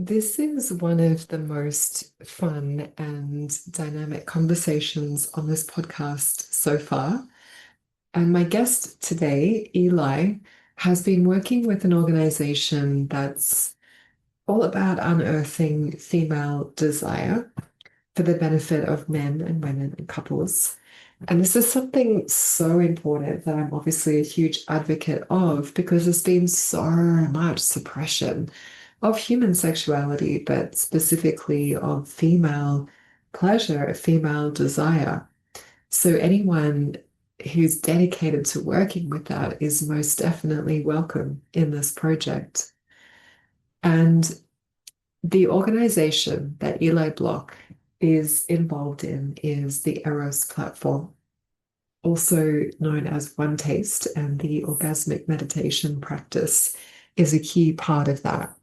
This is one of the most fun and dynamic conversations on this podcast so far. And my guest today, Eli, has been working with an organization that's all about unearthing female desire for the benefit of men and women and couples. And this is something so important that I'm obviously a huge advocate of because there's been so much suppression of human sexuality, but specifically of female pleasure, female desire. So anyone who's dedicated to working with that is most definitely welcome in this project. And the organization that Eli Block is involved in is the Eros Platform, also known as One Taste, and the orgasmic meditation practice is a key part of that.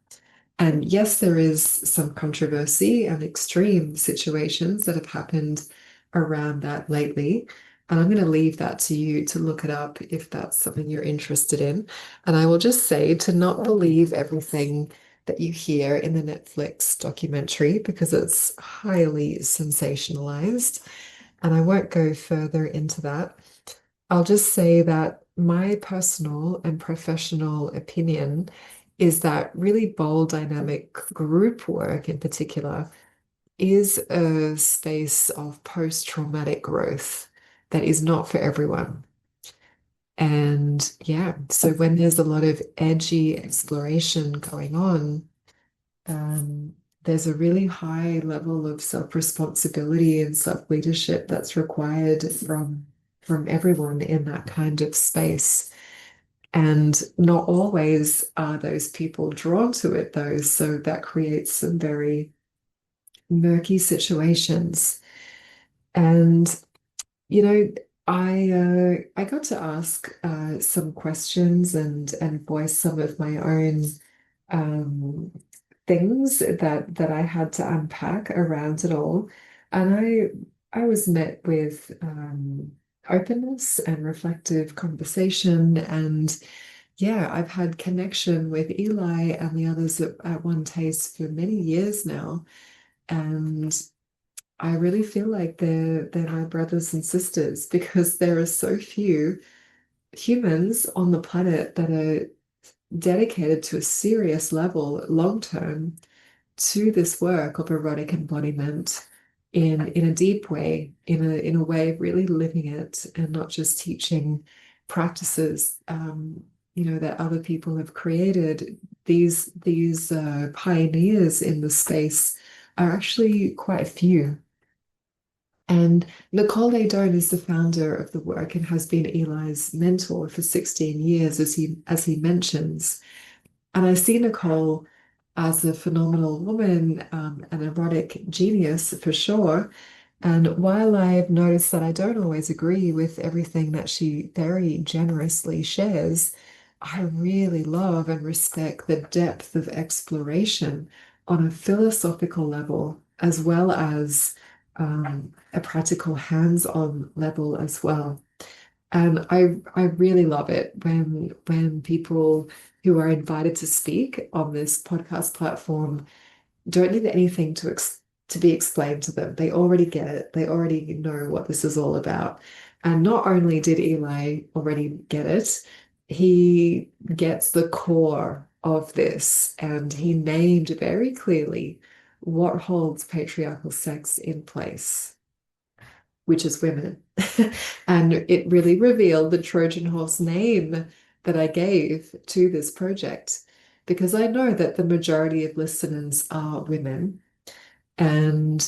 And yes, there is some controversy and extreme situations that have happened around that lately. And I'm going to leave that to you to look it up if that's something you're interested in. And I will just say to not believe everything that you hear in the Netflix documentary because it's highly sensationalized. And I won't go further into that. I'll just say that my personal and professional opinion is that really bold, dynamic group work in particular is a space of post-traumatic growth that is not for everyone. And yeah, so when there's a lot of edgy exploration going on, there's a really high level of self-responsibility and self-leadership that's required from everyone in that kind of space. And not always are those people drawn to it, though. So that creates some very murky situations. And, you know, I got to ask some questions and voice some of my own um, things that I had to unpack around it all. And I was met with openness and reflective conversation. And yeah, I've had connection with Eli and the others at One Taste for many years now. And I really feel like they're my brothers and sisters because there are so few humans on the planet that are dedicated to a serious level long term to this work of erotic embodiment in a deep way, in a way of really living it and not just teaching practices that other people have created. These pioneers in the space are actually quite few. And Nicole Daedone is the founder of the work and has been Eli's mentor for 16 years, as he mentions. And I see Nicole as a phenomenal woman, an erotic genius for sure. And while I've noticed that I don't always agree with everything that she very generously shares, I really love and respect the depth of exploration on a philosophical level, as well as a practical hands-on level as well. And I really love it when people who are invited to speak on this podcast platform don't need anything to be explained to them. They already get it. They already know what this is all about. And not only did Eli already get it, he gets the core of this, and he named very clearly what holds patriarchal sex in place, which is women. And it really revealed the Trojan horse name that I gave to this project because I know that the majority of listeners are women. And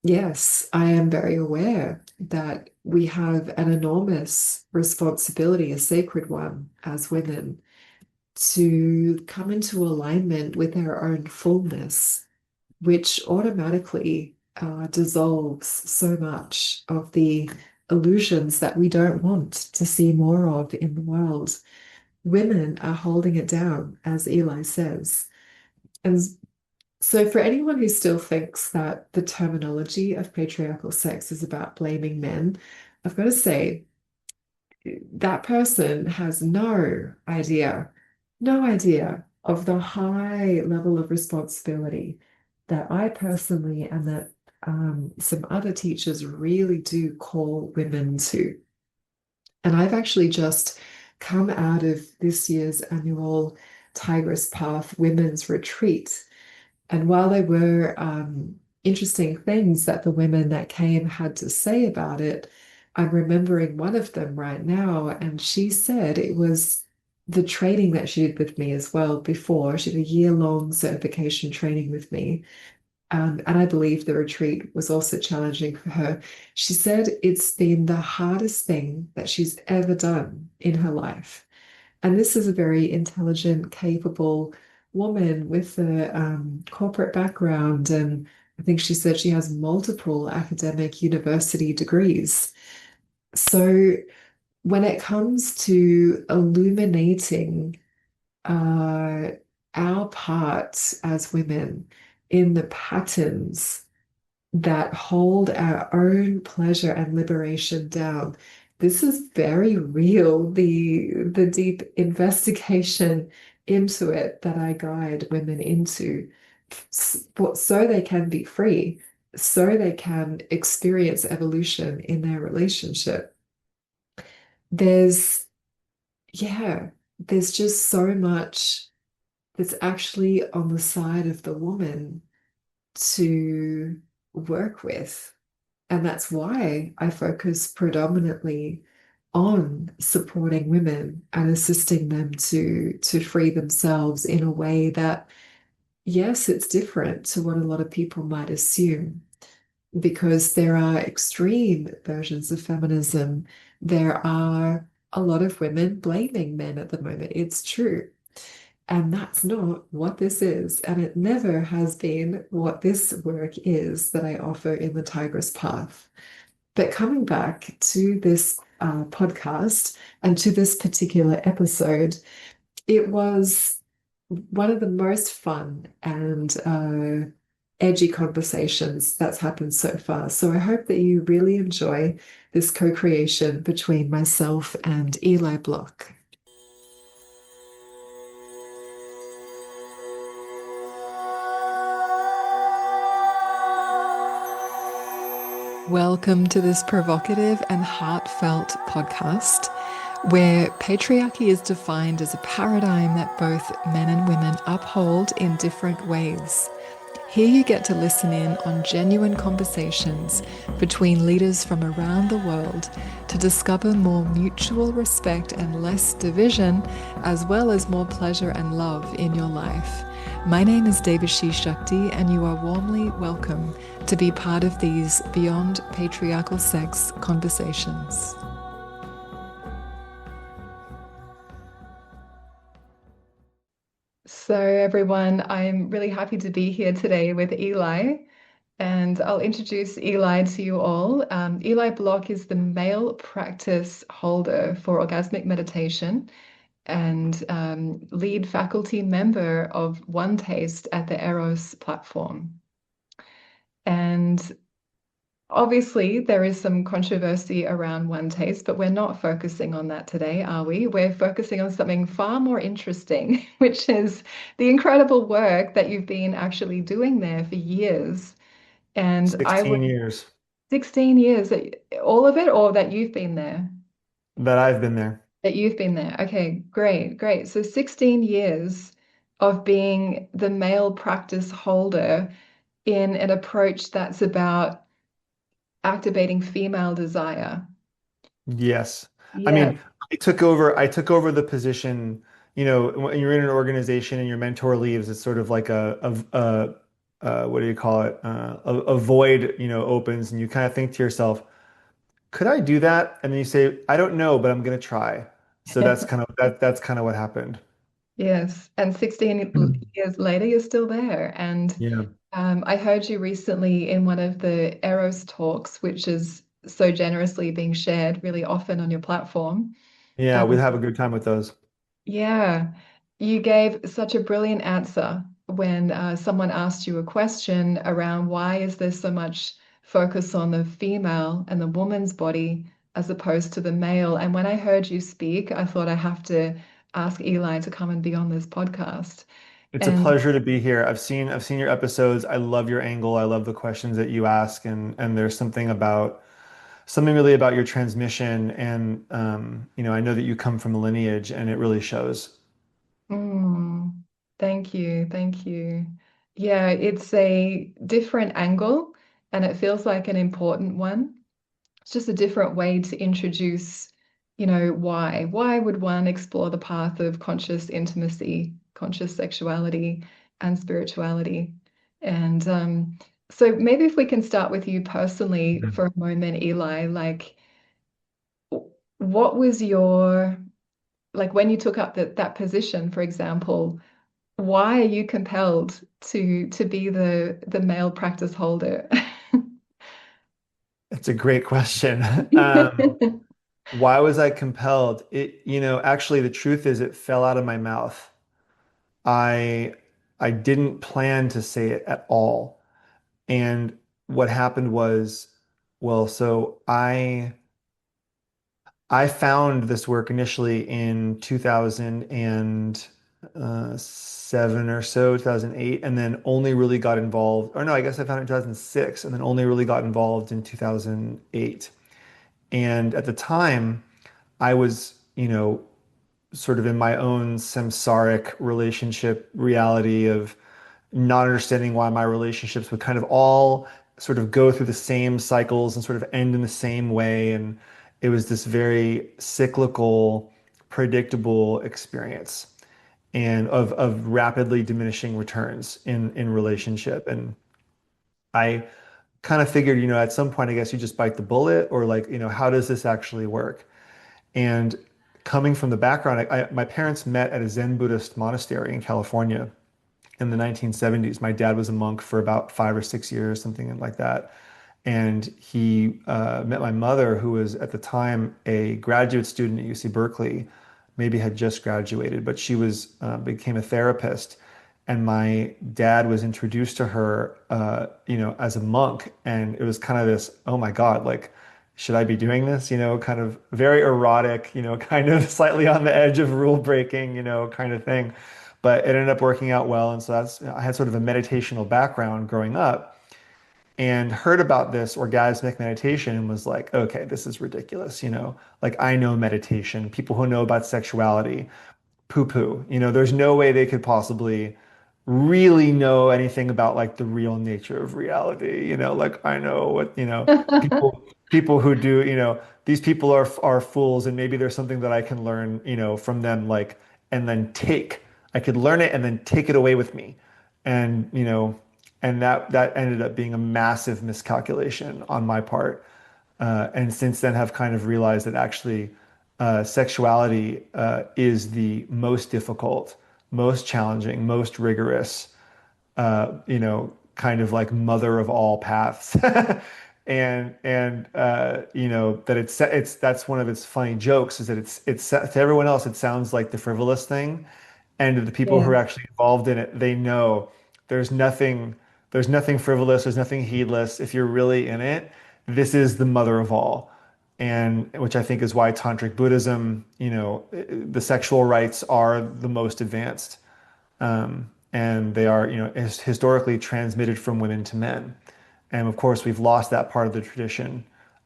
yes, I am very aware that we have an enormous responsibility, a sacred one, as women, to come into alignment with our own fullness, which automatically dissolves so much of the illusions that we don't want to see more of in the world. Women are holding it down, as Eli says. And so, for anyone who still thinks that the terminology of patriarchal sex is about blaming men, I've got to say that person has no idea of the high level of responsibility that I personally and that some other teachers really do call women to. And I've actually just come out of this year's annual Tigress Path Women's Retreat. And while there were interesting things that the women that came had to say about it, I'm remembering one of them right now. And she said it was the training that she did with me as well before. She did a year-long certification training with me. And I believe the retreat was also challenging for her. She said it's been the hardest thing that she's ever done in her life. And this is a very intelligent, capable woman with a corporate background. And I think she said she has multiple academic university degrees. So when it comes to illuminating uh, our part as women in the patterns that hold our own pleasure and liberation down. This is very real, the deep investigation into it that I guide women into, so they can be free, so they can experience evolution in their relationship. There's, yeah, there's just so much that's actually on the side of the woman to work with. And that's why I focus predominantly on supporting women and assisting them to free themselves in a way that, yes, it's different to what a lot of people might assume, because there are extreme versions of feminism. There are a lot of women blaming men at the moment. It's true. And that's not what this is. And it never has been what this work is that I offer in the Tigress Path. But coming back to this podcast and to this particular episode, it was one of the most fun and edgy conversations that's happened so far. So I hope that you really enjoy this co-creation between myself and Eli Block. Welcome to this provocative and heartfelt podcast, where patriarchy is defined as a paradigm that both men and women uphold in different ways. Here you get to listen in on genuine conversations between leaders from around the world to discover more mutual respect and less division, as well as more pleasure and love in your life. My name is Devashi Shakti, and you are warmly welcome to be part of these Beyond Patriarchal Sex conversations. So, everyone, I'm really happy to be here today with Eli, and I'll introduce Eli to you all. Eli Block is the male practice holder for orgasmic meditation and lead faculty member of One Taste at the Eros Platform. And obviously, there is some controversy around One Taste, but we're not focusing on that today, are we? We're focusing on something far more interesting, which is the incredible work that you've been actually doing there for years. And I 16 would, years 16 years, all of it, or that you've been there? that I've been there. That you've been there. Okay, great, great. So 16 years of being the male practice holder in an approach that's about activating female desire. Yes. I Yeah, mean, I took over the position, when you're in an organization and your mentor leaves, it's sort of like what do you call it? A void, opens and you kind of think to yourself, could I do that? And then you say, I don't know, but I'm going to try. So that's kind of what happened. yes. And 16 years later, you're still there. And Yeah. I heard you recently in one of the Eros talks, which is so generously being shared really often on your platform. Yeah, we Um, have a good time with those. Yeah, you gave such a brilliant answer when someone asked you a question around why is there so much focus on the female and the woman's body as opposed to the male. And when I heard you speak, I thought I have to ask Eli to come and be on this podcast. It's a And pleasure to be here. I've seen your episodes. I love your angle. I love the questions that you ask, and there's something really about your transmission, and I know that you come from a lineage, and it really shows. mm, thank you, thank you. Yeah, it's a different angle and it feels like an important one. It's just a different way to introduce, why. Why would one explore the path of conscious intimacy, conscious sexuality, and spirituality? And so maybe if we can start with you personally Mhm. for a moment, Eli, like what was your, like when you took up that position, for example, why are you compelled to be the male practice holder? It's a great question. Why was I compelled? Actually, the truth is, it fell out of my mouth. I I didn't plan to say it at all. And what happened was, well, so I found this work initially in 2007 or so, 2008, and then only really got involved, or no, I guess I found it in 2006, and then only really got involved in 2008. And at the time, I was, sort of in my own samsaric relationship reality of not understanding why my relationships would kind of all sort of go through the same cycles and sort of end in the same way. And it was this very cyclical, predictable experience and of rapidly diminishing returns in relationship. And I kind of figured, at some point, I guess you just bite the bullet or like, how does this actually work? And coming from the background, my parents met at a Zen Buddhist monastery in California in the 1970s. My dad was a monk for about 5 or 6 years, something like that. And he met my mother, who was at the time a graduate student at UC Berkeley, maybe had just graduated, but she became a therapist. And my dad was introduced to her, as a monk, and it was kind of this, oh my God, like, should I be doing this? Kind of very erotic, kind of slightly on the edge of rule breaking, kind of thing. But it ended up working out well, and so I had sort of a meditational background growing up and heard about this orgasmic meditation and was like, okay, this is ridiculous. Like I know meditation, people who know about sexuality, poo poo. There's no way they could possibly really know anything about like the real nature of reality. Like I know what, people who do, these people are fools and maybe there's something that I can learn, from them like and then I could learn it and then take it away with me. And, and that ended up being a massive miscalculation on my part. And since then have kind of realized that actually sexuality is the most difficult, most challenging, most rigorous, kind of like mother of all paths. And that that's one of its funny jokes is that it's to everyone else it sounds like the frivolous thing, and to the people who Yeah. are actually involved in it, they know there's nothing there's nothing frivolous, there's nothing heedless. If you're really in it, this is the mother of all. And which I think is why tantric Buddhism, the sexual rites are the most advanced. And they are, historically transmitted from women to men. And of course, we've lost that part of the tradition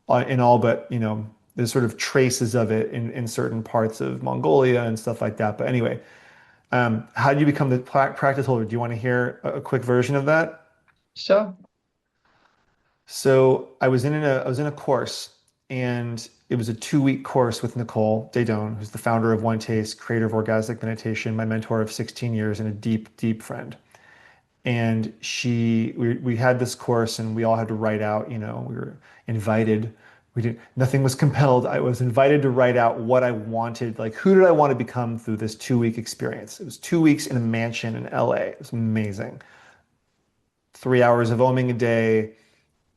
in all but, there's sort of traces of it in certain parts of Mongolia and stuff like that. But anyway, how did you become the practice holder? Do you want to hear a quick version of that? Sure. So I was in a course, and it was a 2 week course with Nicole Daedone, who's the founder of One Taste, creator of Orgasmic Meditation, my mentor of 16 years, and a deep, deep friend. And we had this course, and we all had to write out. We were invited. We didn't. Nothing was compelled. I was invited to write out what I wanted, like who did I want to become through this 2 week experience. It was 2 weeks in a mansion in LA. It was amazing. 3 hours of oming a day,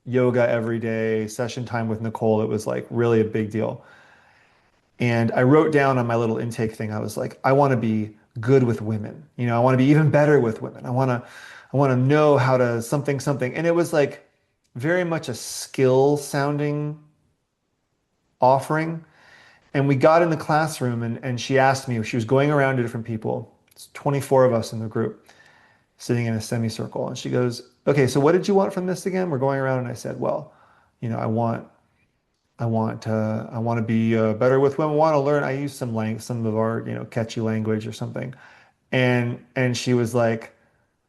yoga every day, session time with Nicole. It was like really a big deal. And I wrote down on my little intake thing, I was like, I want to be good with women. I want to be even better with women. I want to know how to something, something. And it was like very much a skill sounding offering. And we got in the classroom and she asked me, she was going around to different people. It's 24 of us in the group sitting in a semicircle. And she goes, okay, so what did you want from this again? We're going around. And I said, well, I want to be better with women. I want to learn. I use some of our, catchy language or something. And she was like,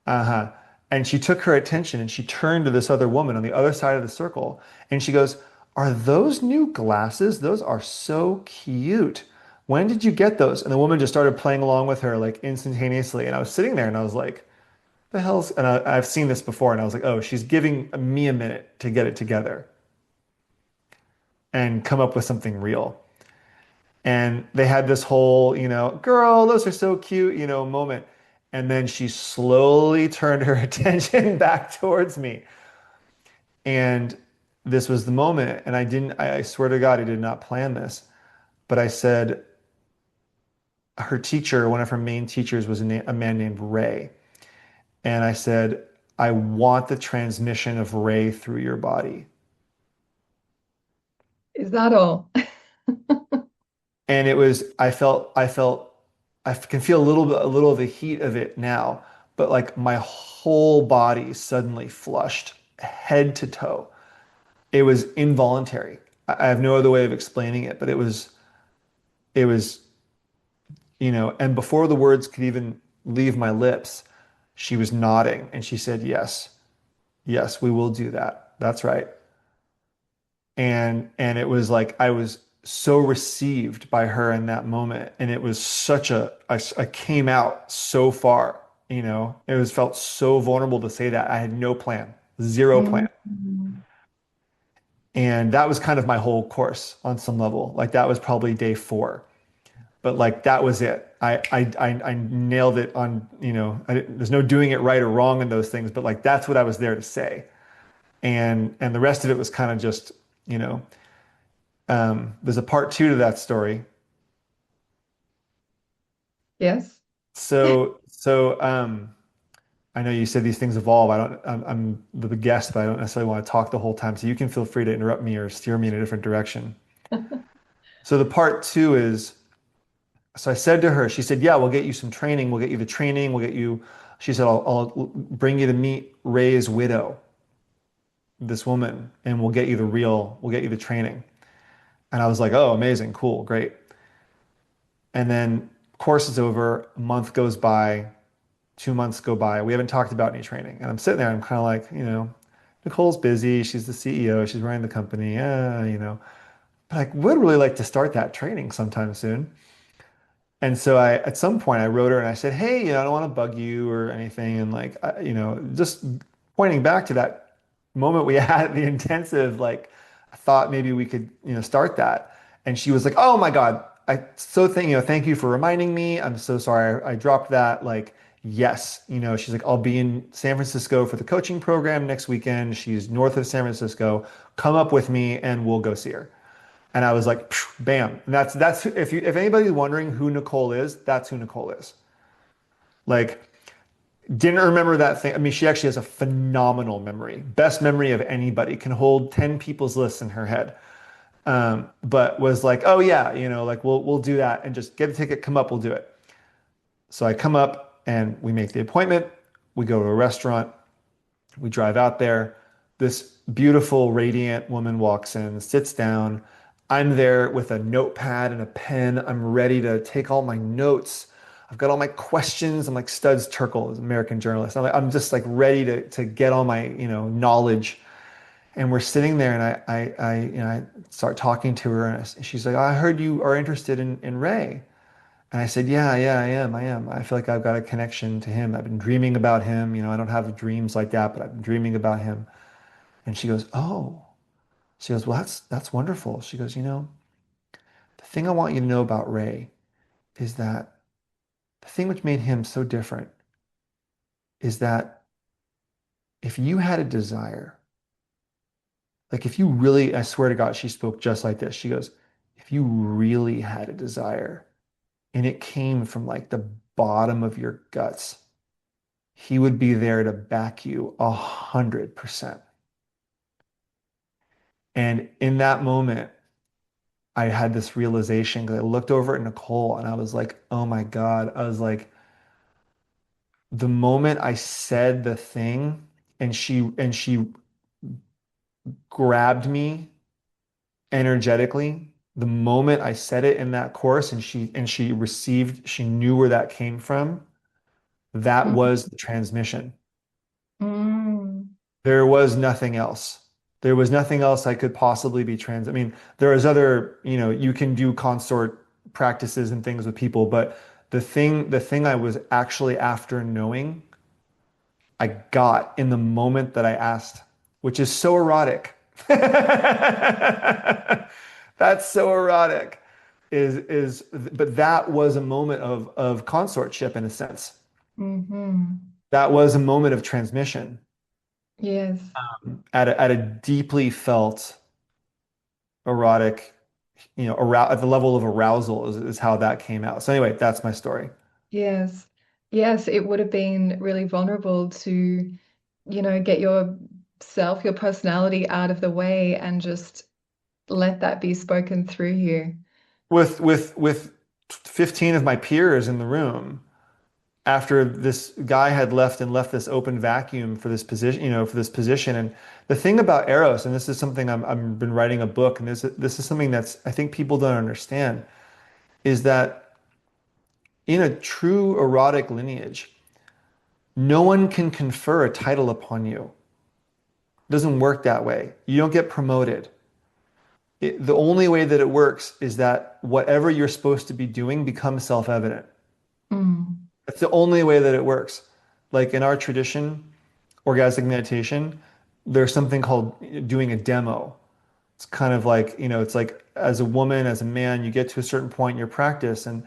uh-huh. And she took her attention and she turned to this other woman on the other side of the circle. And she goes, are those new glasses? Those are so cute. When did you get those? And the woman just started playing along with her like instantaneously. And I was sitting there and I was like, the hell's, and I've seen this before. And I was like, oh, she's giving me a minute to get it together and come up with something real. And they had this whole, girl, those are so cute, moment. And then she slowly turned her attention back towards me. And this was the moment. And I swear to God, I did not plan this. But I said, her teacher, one of her main teachers was a man named Ray. And I said, I want the transmission of Ray through your body. Is that all? And I can feel a little of the heat of it now, but like my whole body suddenly flushed head to toe. It was involuntary. I have no other way of explaining it, but it was, and before the words could even leave my lips, she was nodding and she said, yes, yes, we will do that. That's right. And it was like I was so received by her in that moment, and it was I came out so far, it was felt so vulnerable to say that. I had no plan, zero plan. Mhm. And that was kind of my whole course on some level. Like that was probably day 4, but like that was it. I nailed it on, there's no doing it right or wrong in those things, but like that's what I was there to say. And the rest of it was kind of just, you know there's a part 2 to that story. Yes. So I know you said these things evolve. I'm the guest, but I don't necessarily want to talk the whole time. So you can feel free to interrupt me or steer me in a different direction. So the part 2 is, so I said to her, she said, yeah, we'll get you some training. We'll get you the training. She said, I'll bring you to meet Ray's widow, this woman, and we'll get you the training. And I was like, oh, amazing, cool, great. And then course is over, a month goes by, 2 months go by. We haven't talked about any training. And I'm sitting there, I'm kind of like, Nicole's busy. She's the CEO. She's. Running the company. But I would really like to start that training sometime soon. And so at some point, I wrote her and I said, hey, I don't want to bug you or anything. And like, just pointing back to that moment we had at the intensive, like, I thought maybe we could, start that. And she was like, oh my God, thank you for reminding me. I'm so sorry. I dropped that. Like, yes, she's like, I'll be in San Francisco for the coaching program next weekend. She's north of San Francisco. Come up with me and we'll go see her. And I was like, bam. And that's if anybody's wondering who Nicole is, that's who Nicole is. Like, didn't remember that thing. I mean, she actually has a phenomenal memory. Best memory of anybody. Can hold 10 people's lists in her head. But was like, oh yeah, like we'll do that and just get a ticket, come up, we'll do it. So I come up and we make the appointment. We go to a restaurant. We drive out there. This beautiful, radiant woman walks in, sits down. I'm there with a notepad and a pen. I'm ready to take all my notes. I've got all my questions. I'm like Studs Terkel, as an American journalist. I'm just like ready to get all my, knowledge. And we're sitting there and I start talking to her and she's like, I heard you are interested in Ray. And I said, yeah, I am. I feel like I've got a connection to him. I've been dreaming about him. I don't have dreams like that, but I've been dreaming about him. And she goes, oh. She goes, well, that's wonderful. She goes, the thing I want you to know about Ray is that the thing which made him so different is that if you had a desire, like if you really, I swear to God, she spoke just like this. She goes, if you really had a desire and it came from like the bottom of your guts, he would be there to back you 100%. And in that moment, I had this realization because I looked over at Nicole and I was like, oh my God. I was like, the moment I said the thing and she grabbed me energetically, the moment I said it in that course and she received, she knew where that came from, that Mm, was the transmission. mm, There was nothing else. There was nothing else I could possibly be trans. I mean, there is other, you can do consort practices and things with people, but the thing I was actually after knowing, I got in the moment that I asked, which is so erotic. That's so erotic. But that was a moment of consortship in a sense. mhm. That was a moment of transmission Yes, at a deeply felt erotic, at the level of arousal is how that came out. So anyway, that's my story. yes, yes. It would have been really vulnerable to, get yourself, your personality out of the way and just let that be spoken through you. With 15 of my peers in the room, after this guy had left and left this open vacuum for this position, for this position. And the thing about Eros, and this is something I've been writing a book, and this is something that's I think people don't understand, is that in a true erotic lineage, no one can confer a title upon you. It doesn't work that way. You don't get promoted. The only way that it works is that whatever you're supposed to be doing becomes self-evident. Mm, That's the only way that it works. Like in our tradition, orgasmic meditation, there's something called doing a demo. It's kind of like, it's like as a woman, as a man, you get to a certain point in your practice. And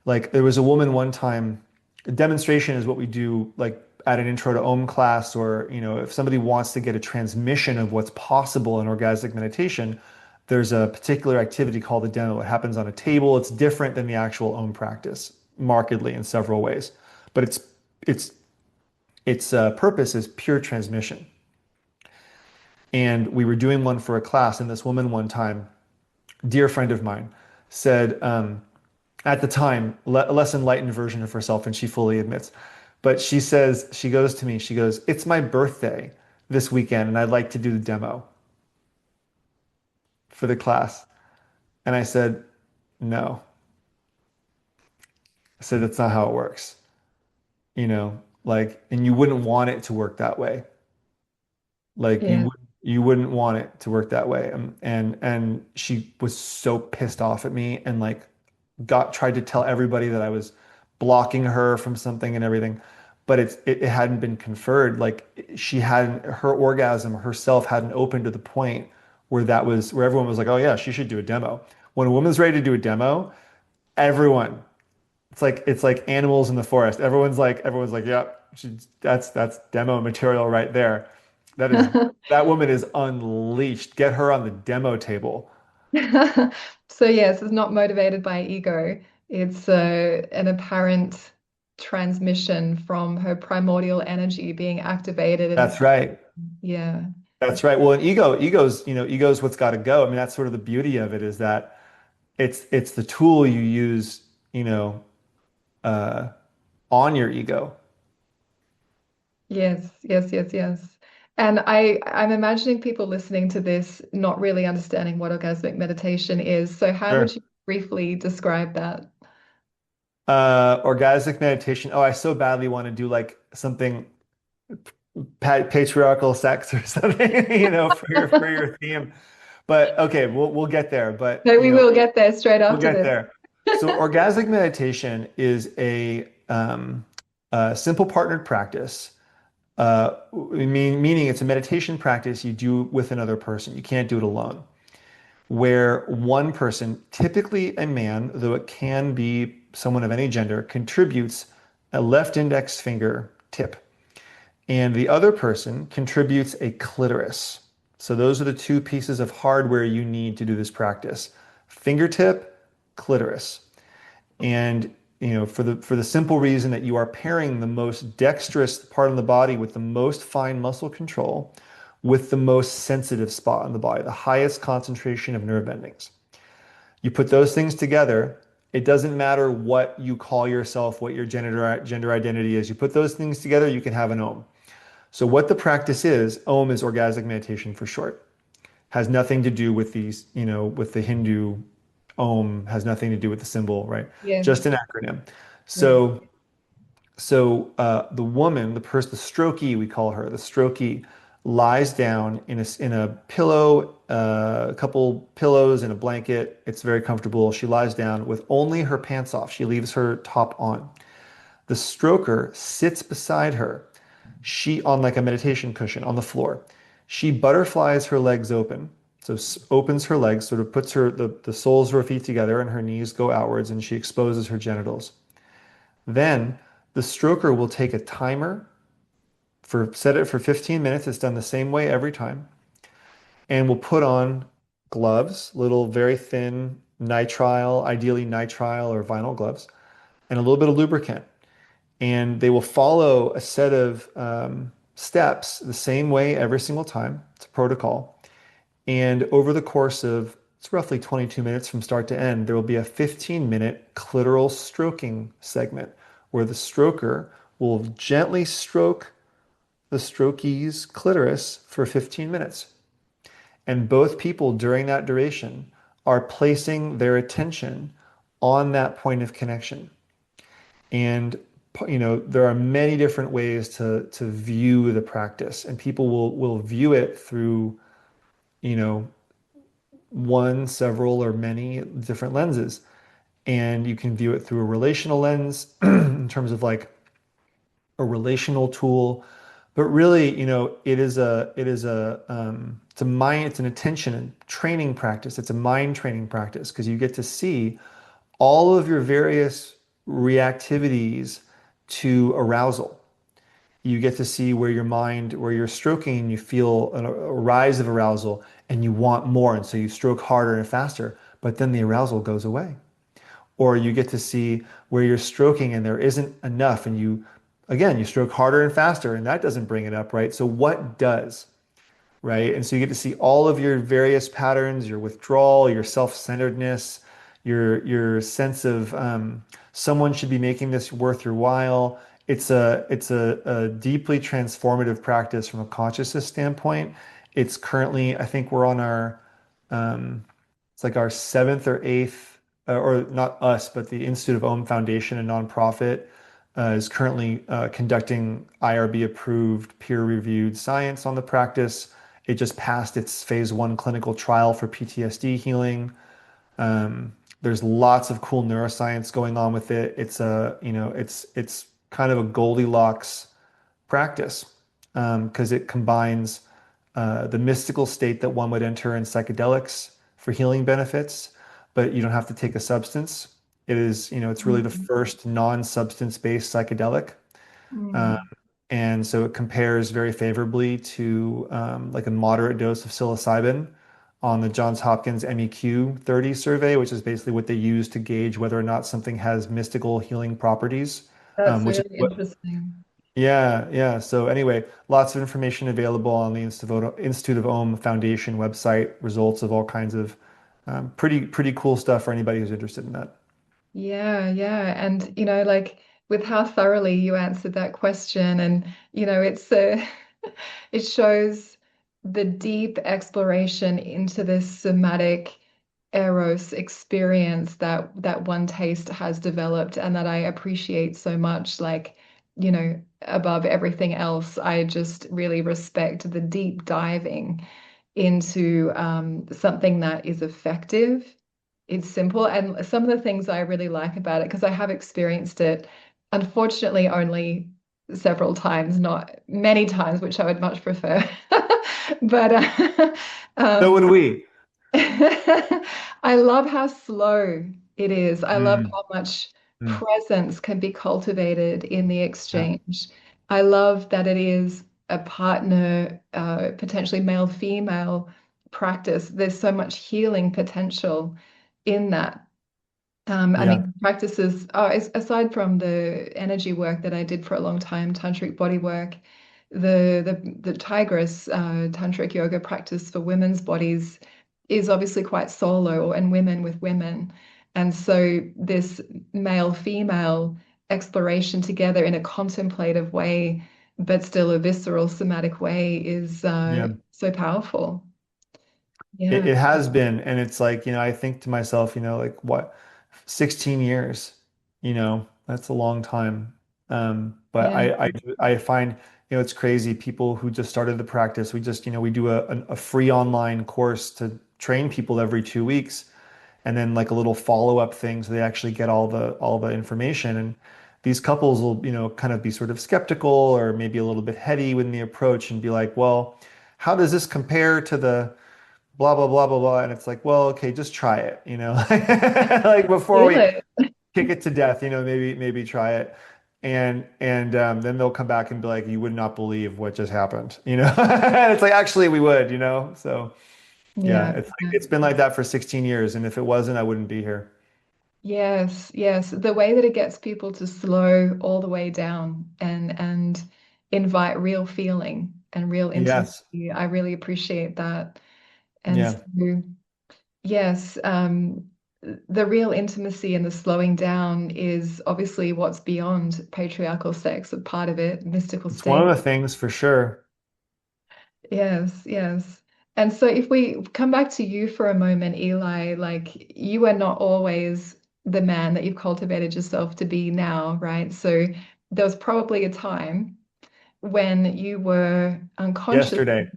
like there was a woman one time, a demonstration is what we do like at an intro to Om class, or, if somebody wants to get a transmission of what's possible in orgasmic meditation, there's a particular activity called the demo. It happens on a table. It's different than the actual Om practice, markedly in several ways. But its purpose is pure transmission. And we were doing one for a class, and this woman one time, dear friend of mine, said, at the time, a less enlightened version of herself, and she fully admits, but she says, she goes to me, she goes, it's my birthday this weekend, and I'd like to do the demo for the class. And I said, no. I said, that's not how it works. And you wouldn't want it to work that way. Like yeah. you wouldn't want it to work that way. And she was so pissed off at me and like tried to tell everybody that I was blocking her from something and everything. But it hadn't been conferred. Like her orgasm herself hadn't opened to the point where everyone was like, oh yeah, she should do a demo. When a woman's ready to do a demo, everyone, it's like animals in the forest. Everyone's like, yep, that's demo material right there. That woman is unleashed. Get her on the demo table. So yes, it's not motivated by ego. It's an apparent transmission from her primordial energy being activated and That's right. yeah. That's right. Well, and ego's what's got to go. I mean, that's sort of the beauty of it is that it's the tool you use, you know, uh, on your ego. Yes, yes, yes, yes. And I'm imagining people listening to this not really understanding what orgasmic meditation is. So how would Sure. you briefly describe that? Orgasmic meditation. Oh, I so badly want to do like something patriarchal sex or something, for your theme. But okay, we'll get there. But No, we will get there straight we'll after get this. there. So orgasmic meditation is a simple partnered practice. Meaning it's a meditation practice you do with another person. You can't do it alone. Where one person, typically a man, though it can be someone of any gender, contributes a left index finger tip, and the other person contributes a clitoris. So those are the two pieces of hardware you need to do this practice: fingertip, clitoris. And for the simple reason that you are pairing the most dexterous part of the body with the most fine muscle control with the most sensitive spot in the body, the highest concentration of nerve endings. You put those things together. It doesn't matter what you call yourself, what your gender identity is. You put those things together, you can have an Om. So what the practice is, Om is orgasmic meditation for short. Has nothing to do with these, with the Hindu Om, has nothing to do with the symbol, right? Just Yes. an acronym. Yes. So the woman, the strokee, we call her, the strokee, lies down in a pillow, a couple pillows and a blanket. It's very comfortable. She lies down with only her pants off. She leaves her top on. The stroker sits beside her. She on like a meditation cushion on the floor. She butterflies her legs open. So opens her legs, sort of puts the soles of her feet together and her knees go outwards and she exposes her genitals. Then the stroker will take a timer set it for 15 minutes. It's done the same way every time. And we'll put on gloves, little very thin nitrile, ideally nitrile or vinyl gloves, and a little bit of lubricant. And they will follow a set of steps the same way every single time. It's a protocol. And over the course of it's roughly 22 minutes from start to end, there will be a 15-minute clitoral stroking segment where the stroker will gently stroke the strokee's clitoris for 15 minutes. And both people during that duration are placing their attention on that point of connection. And there are many different ways to view the practice, and people will view it through, you know, one, several, or many different lenses. And you can view it through a relational lens in terms of like a relational tool. But really, it's a mind, it's an attention and training practice. It's a mind training practice because you get to see all of your various reactivities to arousal. You get to see where you're stroking, you feel a rise of arousal and you want more. And so you stroke harder and faster, but then the arousal goes away. Or you get to see where you're stroking and there isn't enough and you stroke harder and faster and that doesn't bring it up, right? So what does, right? And so you get to see all of your various patterns, your withdrawal, your self-centeredness, your sense of someone should be making this worth your while. It's a deeply transformative practice from a consciousness standpoint. It's currently, I think we're on um, it's like our seventh or eighth, or not us, but the Institute of Om Foundation, a nonprofit, is currently conducting IRB approved, peer reviewed science on the practice. It just passed its phase 1 clinical trial for PTSD healing. There's lots of cool neuroscience going on with it. It's kind of a Goldilocks practice because it combines the mystical state that one would enter in psychedelics for healing benefits, but you don't have to take a substance. It's really the Mm, first non-substance based psychedelic. Um, mm. and so it compares very favorably to like a moderate dose of psilocybin on the Johns Hopkins MEQ 30 survey, which is basically what they use to gauge whether or not something has mystical healing properties, That's which is really what, interesting. yeah, yeah. So anyway, lots of information available on the Institute of Om Foundation website, results of all kinds of pretty cool stuff for anybody who's interested in that. Yeah, yeah. And, like with how thoroughly you answered that question, and, it's it shows the deep exploration into this somatic Eros experience that One Taste has developed and that I appreciate so much. Like, above everything else, I just really respect the deep diving into something that is effective. It's simple. And some of the things I really like about it, because I have experienced it, unfortunately, only several times, not many times, which I would much prefer. But So would um, we. I love how slow it is. I love Mm, how much mm, presence can be cultivated in the yeah, exchange. I love that it is a partner, potentially male female practice. There's so much healing potential in that. I yeah, mean, practices, aside from the energy work that I did for a long time, tantric body work, the Tigress tantric yoga practice for women's bodies is obviously quite solo and women with women. And so this male-female exploration together in a contemplative way, but still a visceral somatic way is Yeah. so powerful. It, Yeah, it has been, and it's like, I think to myself, like what, 16 years, that's a long time. But yeah. I find, it's crazy. People who just started the practice, we do a free online course to train people every 2 weeks, and then like a little follow-up thing so they actually get all the information. And these couples will, kind of be sort of skeptical or maybe a little bit heady with the approach and be like, well, how does this compare to the blah blah blah blah blah, and it's like, well, okay, just try it, like before Feel we it. kick it to death, maybe try it, and then they'll come back and be like, you would not believe what just happened, and it's like, actually we would, so yeah, Yeah. it's been like that for 16 years, and if it wasn't, I wouldn't be here. Yes, yes. The way that it gets people to slow all the way down and invite real feeling and real Yes. intimacy. I really appreciate that. And Yeah, so, yes, the real intimacy and the slowing down is obviously what's beyond patriarchal sex, a part of it, mystical it's one state. of the things for sure. Yes, yes. And so if we come back to you for a moment, Eli, like you are not always the man that you've cultivated yourself to be now, right? So there was probably a time when you were Yesterday.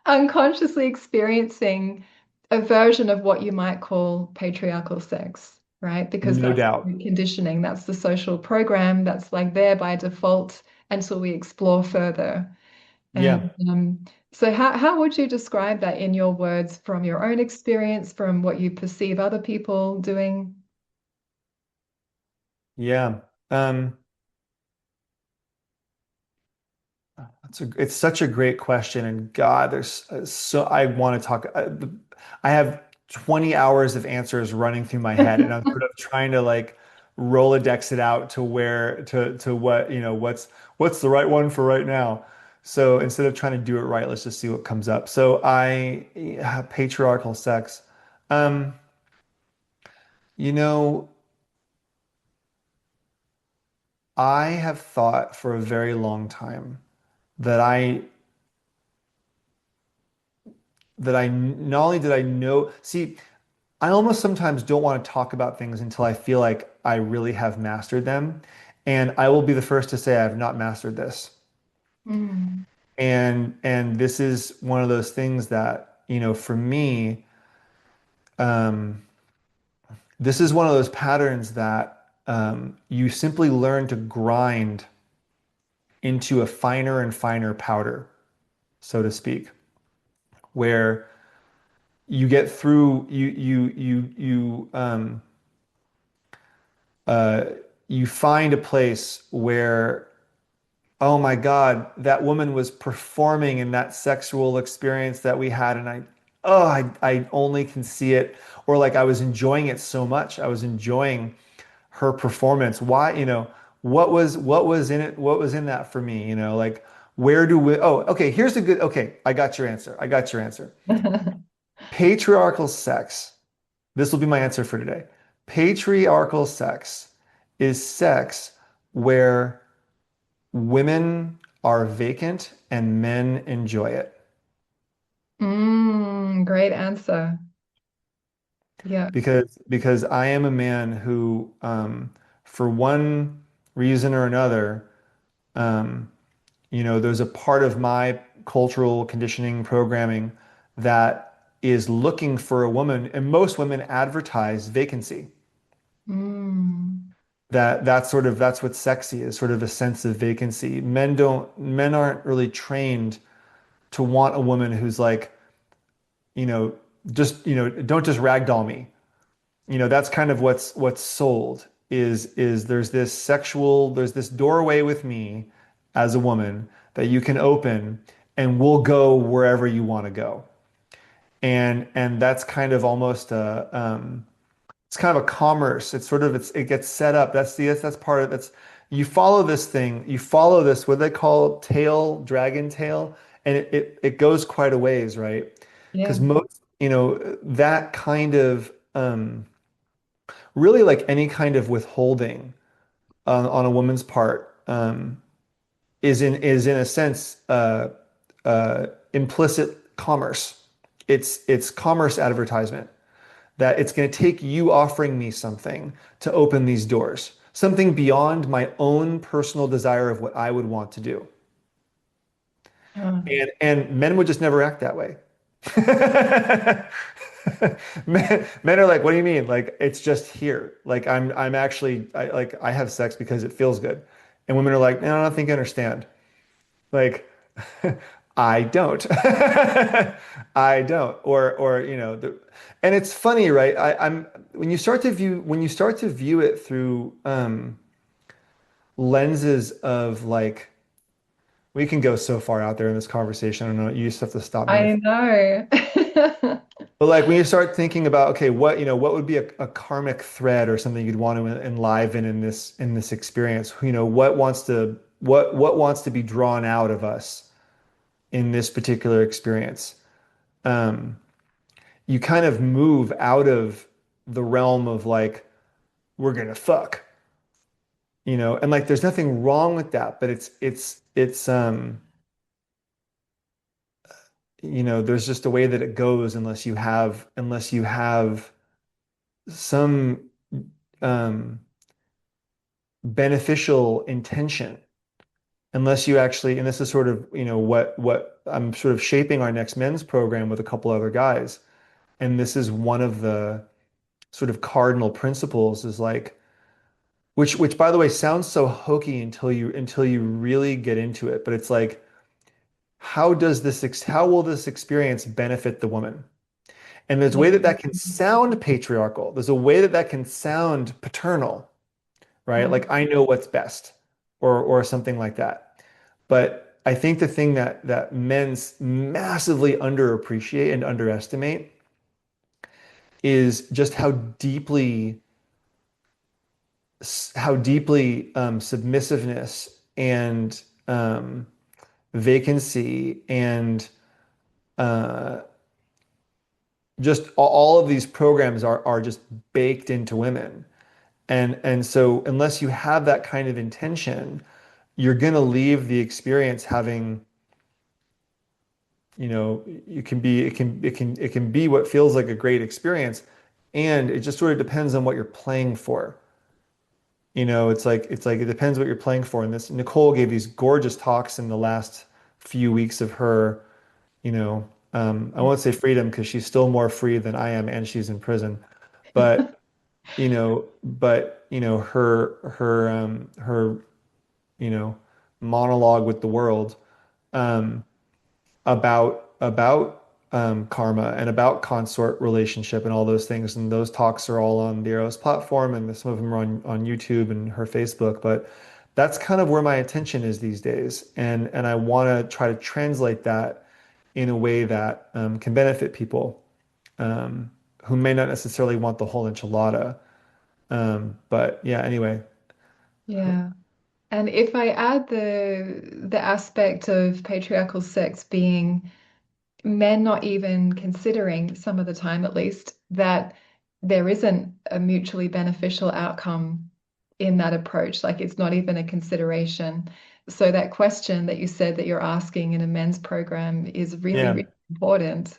unconsciously experiencing a version of what you might call patriarchal sex, right? Because No that's doubt. the conditioning, that's the social program that's like there by default until we explore further. Yeah. And so, how would you describe that in your words from your own experience, from what you perceive other people doing? Yeah. It's such a great question, and God, there's so I want to talk. I have 20 hours of answers running through my head, and I'm sort of trying to like Rolodex it out to where to what what's the right one for right now. So instead of trying to do it right, let's just see what comes up. So patriarchal sex. Um, you know, I have thought for a very long time that I not only did I know, see, I almost sometimes don't want to talk about things until I feel like I really have mastered them. And I will be the first to say I have not mastered this. Mm, And this is one of those things that, for me, um, this is one of those patterns that you simply learn to grind into a finer and finer powder, so to speak, where you get through uh, you find a place where, oh my God, that woman was performing in that sexual experience that we had, and I only can see it, or like I was enjoying it so much. I was enjoying her performance. Why, what was in it? What was in that for me? Like where do we? Oh, okay. Here's a good. Okay, I got your answer. I got your answer. Patriarchal sex. This will be my answer for today. Patriarchal sex is sex where women are vacant and men enjoy it. great answer. Yeah. Because I am a man who, for one reason or another, um, there's a part of my cultural conditioning programming that is looking for a woman, and most women advertise vacancy. Mm, That's what sexy is, sort of a sense of vacancy. Men aren't really trained to want a woman who's like, you know, don't just ragdoll me. That's kind of what's sold is there's this doorway with me as a woman that you can open and we'll go wherever you want to go. And that's kind of almost it's kind of a commerce. It gets set up. That's part of that's you follow this thing, you follow this what they call dragon tail, and it goes quite a ways, right? Yeah. because most, that kind of really like any kind of withholding on a woman's part is in a sense implicit commerce. It's commerce advertisement that it's going to take you offering me something to open these doors, something beyond my own personal desire of what I would want to do. Oh, And men would just never act that way. Men are like, what do you mean? Like it's just here. Like I'm actually like I have sex because it feels good. And women are like, no, I don't think you understand. Like I don't. I don't. Or and it's funny, right? I'm when you start to view it through lenses of like we can go so far out there in this conversation. I don't know. You just have to stop me I if. know. But like when you start thinking about, okay, what would be a karmic thread or something you'd want to enliven in this experience? What wants to be drawn out of us in this particular experience? Um, you kind of move out of the realm of like we're gonna fuck, and like there's nothing wrong with that, but there's just a way that it goes unless you have some um beneficial intention, unless you actually, and this is sort of, what I'm sort of shaping our next men's program with a couple other guys. And this is one of the sort of cardinal principles is like, which by the way sounds so hokey until you really get into it. But it's like, how will this experience benefit the woman? And there's a way Yeah. that that can sound patriarchal. There's a way that that can sound paternal, right? Mm. Like I know what's best, or something like that. But I think the thing that men massively underappreciate and underestimate is just how deeply submissiveness and vacancy and uh, just all of these programs are just baked into women. And so unless you have that kind of intention, you're going to leave the experience having, it can be what feels like a great experience. And it just sort of depends on what you're playing for. It's like it depends what you're playing for. And this Nicole gave these gorgeous talks in the last few weeks of her, I won't say freedom because she's still more free than I am and she's in prison. But, her you know, monologue with the world um, about karma and about consort relationship and all those things. And those talks are all on the Eros platform, and some of them are on YouTube and her Facebook. But that's kind of where my attention is these days, and I want to try to translate that in a way that can benefit people who may not necessarily want the whole enchilada. But yeah, anyway. Yeah. And if I add the aspect of patriarchal sex being men not even considering some of the time at least that there isn't a mutually beneficial outcome in that approach, like it's not even a consideration. So that question that you said that you're asking in a men's program is really, Yeah. really important.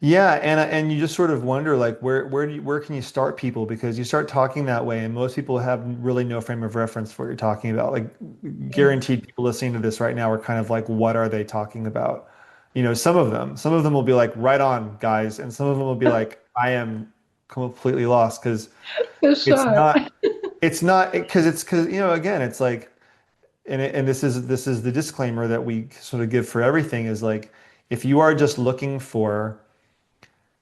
Yeah, and you just sort of wonder like where can you start people, because you start talking that way and most people have really no frame of reference for what you're talking about. Like Yeah. guaranteed people listening to this right now are kind of like, what are they talking about? Some of them will be like, right on, guys, and some of them will be like, I am completely lost because For it's sure. not because again it's like, and this is the disclaimer that we sort of give for everything is like, if you are just looking for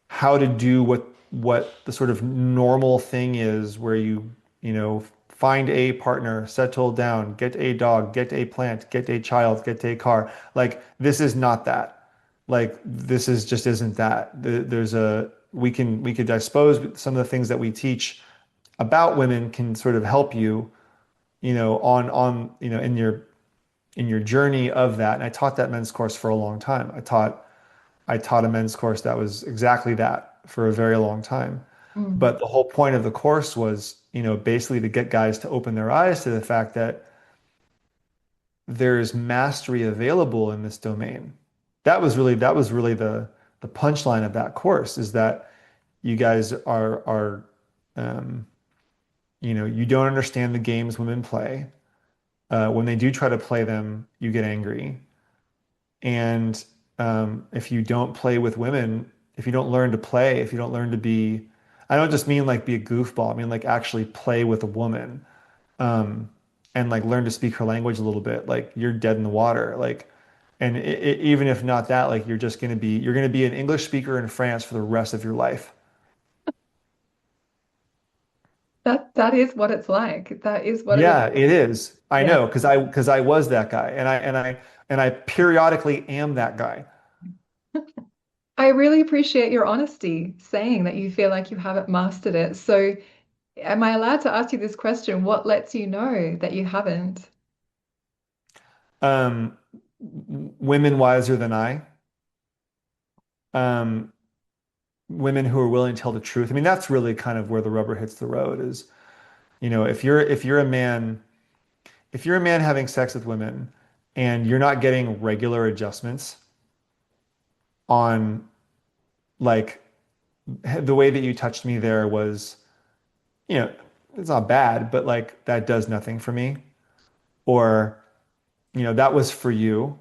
how to do what the sort of normal thing is, where find a partner, settle down, get a dog, get a plant, get a child, get a car. Like this is not that. Like this is just isn't that. There's a we could, I suppose, some of the things that we teach about women can sort of help you, on in your journey of that. And I taught that men's course for a long time. I taught I taught a men's course that was exactly that for a very long time. Mm. But the whole point of the course was, basically to get guys to open their eyes to the fact that there's mastery available in this domain. That was really the punchline of that course is that you guys are um, you don't understand the games women play. When they do try to play them, you get angry. And if you don't play with women, if you don't learn to play, if you don't learn to be, I don't just mean like be a goofball. I mean like actually play with a woman, um, and like learn to speak her language a little bit. Like you're dead in the water. Like, and even if not that, like you're gonna be an English speaker in France for the rest of your life. That is what it's like. That is what it would. Yeah, it is. I Yeah. know because I was that guy, and I periodically am that guy. I really appreciate your honesty saying that you feel like you haven't mastered it. So, am I allowed to ask you this question? What lets you know that you haven't? Um, Women wiser than I. Um, Women who are willing to tell the truth. I mean, that's really kind of where the rubber hits the road is, if you're a man having sex with women and you're not getting regular adjustments on like the way that you touched me there was, you know, it's not bad, but like that does nothing for me. Or, that was for you.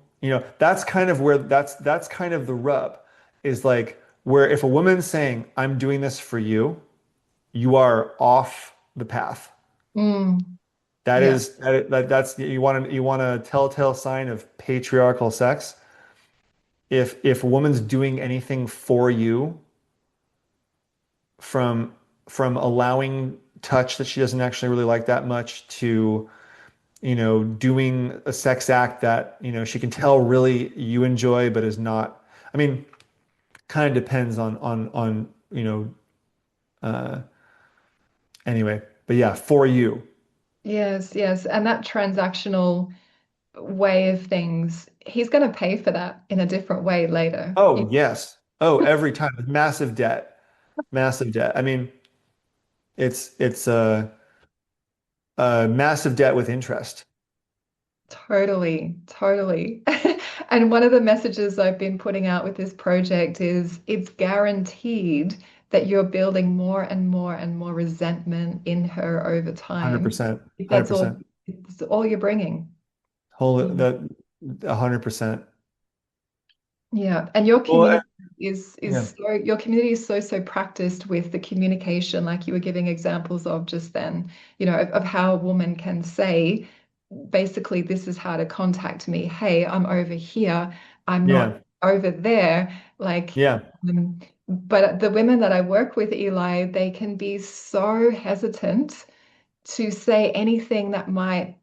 That's kind of where that's kind of the rub is like where if a woman's saying, I'm doing this for you, you are off the path. Mm, That yeah. is that's you want a telltale sign of patriarchal sex. If a woman's doing anything for you from allowing touch that she doesn't actually really like that much to, doing a sex act that, she can tell really you enjoy but is not. I mean, kind of depends on uh anyway, but yeah, for you. Yes, yes. And that transactional way of things, he's going to pay for that in a different way later. Oh, yes. Oh, every time. Massive debt. Massive debt. I mean, it's a massive debt with interest. Totally, totally. And one of the messages I've been putting out with this project is it's guaranteed that you're building more and more and more resentment in her over time. 100%. If100%. it's all you're bringing. Whole Mm. that 100%. Yeah, and your Well, community yeah. your community is so practiced with the communication, like you were giving examples of just then, of how a woman can say, basically, this is how to contact me. Hey, I'm over here. I'm not Yeah. over there. Like, Yeah. but the women that I work with, Eli, they can be so hesitant to say anything that might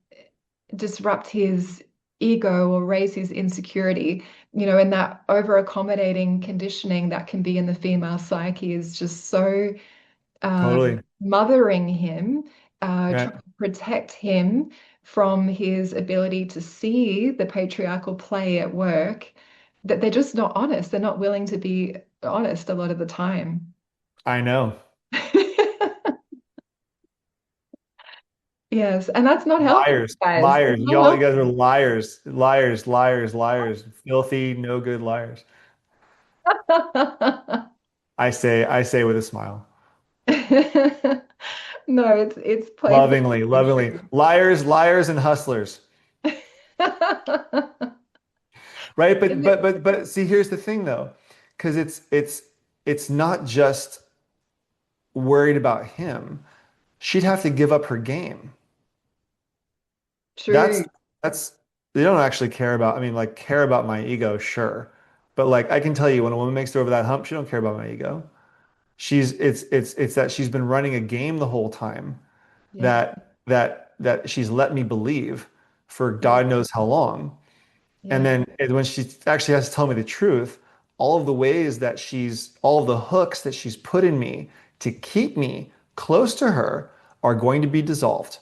disrupt his ego or raise his insecurity, and that over accommodating conditioning that can be in the female psyche is just so Totally. mothering him, Right. trying to protect him from his ability to see the patriarchal play at work, that they're just not honest. They're not willing to be honest a lot of the time. I know. Yes, and that's not healthy, Liars. guys. It's Liars. not You guys are liars. Liars, liars, liars. Filthy, no good liars. healthy. I say with a smile. No, it's playful Lovingly, and lovingly. true. Liars, liars, and hustlers. Right? Is But it but but but see, here's the thing though, because it's not just worried about him. She'd have to give up her game. That's true? that's they don't actually care about, I mean, like care about my ego, sure. But like I can tell you when a woman makes it over that hump, she don't care about my ego. It's that she's been running a game the whole time Yeah, that she's let me believe for yeah, God knows how long. And yeah, then when she actually has to tell me the truth, all of the hooks that she's put in me to keep me close to her are going to be dissolved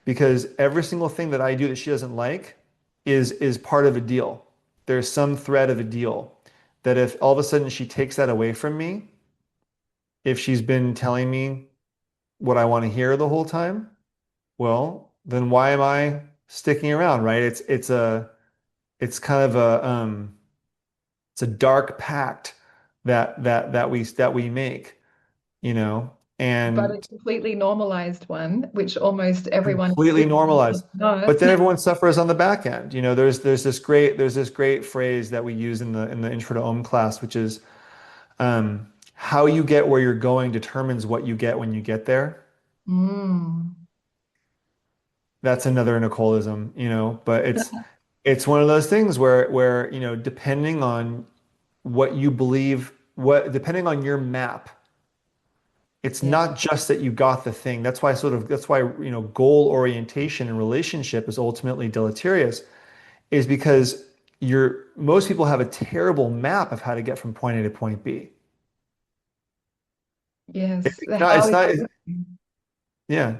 because every single thing that I do that she doesn't like is part of a deal. There's some thread of a deal that if all of a sudden she takes that away from me, if she's been telling me what I want to hear the whole time, well, then why am I sticking around, right? It's kind of it's a dark pact that we make, you know, But a and completely normalized one, which almost everyone completely is normalized. not. But then everyone suffers on the back end. You know, there's this great phrase that we use in the Intro to Om class, which is how you get where you're going determines what you get when you get there. Mm. That's another Nicoleism, but it's one of those things where, depending on what you believe, depending on your map, it's Yeah. not just that you got the thing. That's why, goal orientation in relationship is ultimately deleterious, is because most people have a terrible map of how to get from point A to point B. Yes. It's not, it's not, yeah,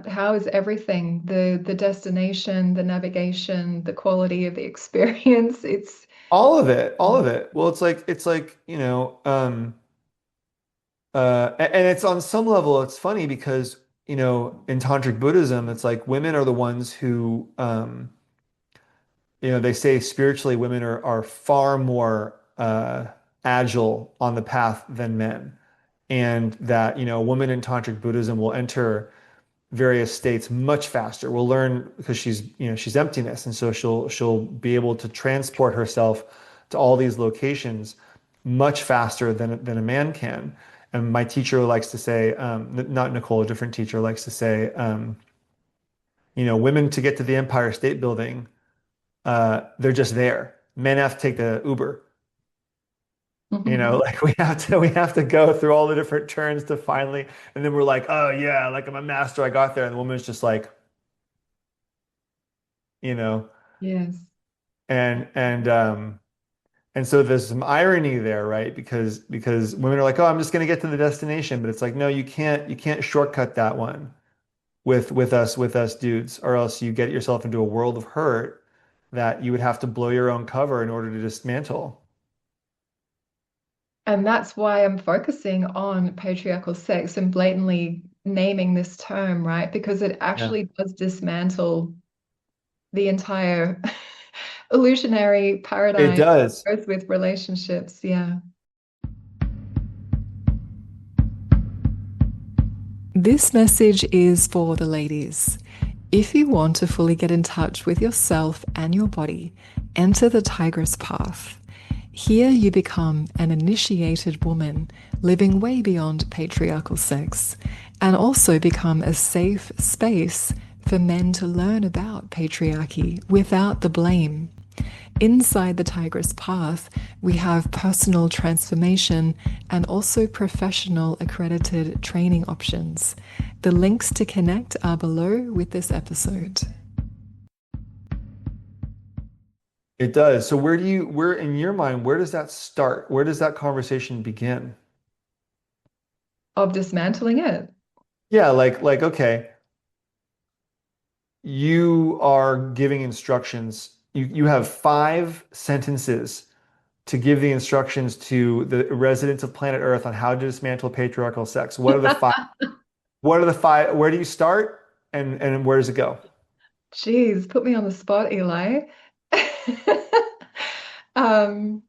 How is everything? The destination, the navigation, the quality of the experience. It's all of it, all of it. Well, it's like, and it's on some level, it's funny because, in Tantric Buddhism, it's like women are the ones who, they say spiritually women are far more agile on the path than men. And that, a woman in Tantric Buddhism will enter various states much faster. We'll learn because she's emptiness, and so she'll be able to transport herself to all these locations much faster than a man can. And my teacher likes to say, not Nicole, a different teacher likes to say, women to get to the Empire State Building, they're just there. Men have to take the Uber. Like we have to go through all the different turns to finally, and then we're like, oh yeah, like I'm a master, I got there, and the woman's just like, you know, yes. and and so there's some irony there, right? Because women are like, oh, I'm just gonna get to the destination, but it's like, no, you can't shortcut that one with us dudes, or else you get yourself into a world of hurt that you would have to blow your own cover in order to dismantle. And that's why I'm focusing on patriarchal sex and blatantly naming this term, right? Because it Yeah. actually does dismantle the entire illusionary It paradigm does. that goes with relationships. Yeah. This message is for the ladies. If you want to fully get in touch with yourself and your body, enter the Tigress Path. Here you become an initiated woman living way beyond patriarchal sex, and also become a safe space for men to learn about patriarchy without the blame. Inside the Tigress Path, we have personal transformation and also professional accredited training options. The links to connect are below with this episode. It does. So where in your mind, where does that start? Where does that conversation begin? Of dismantling it. Yeah, like okay, you are giving instructions. You have 5 sentences to give the instructions to the residents of planet Earth on how to dismantle patriarchal sex. What are the five? What are the five? Where do you start and where does it go? Jeez, put me on the spot, Eli. Um,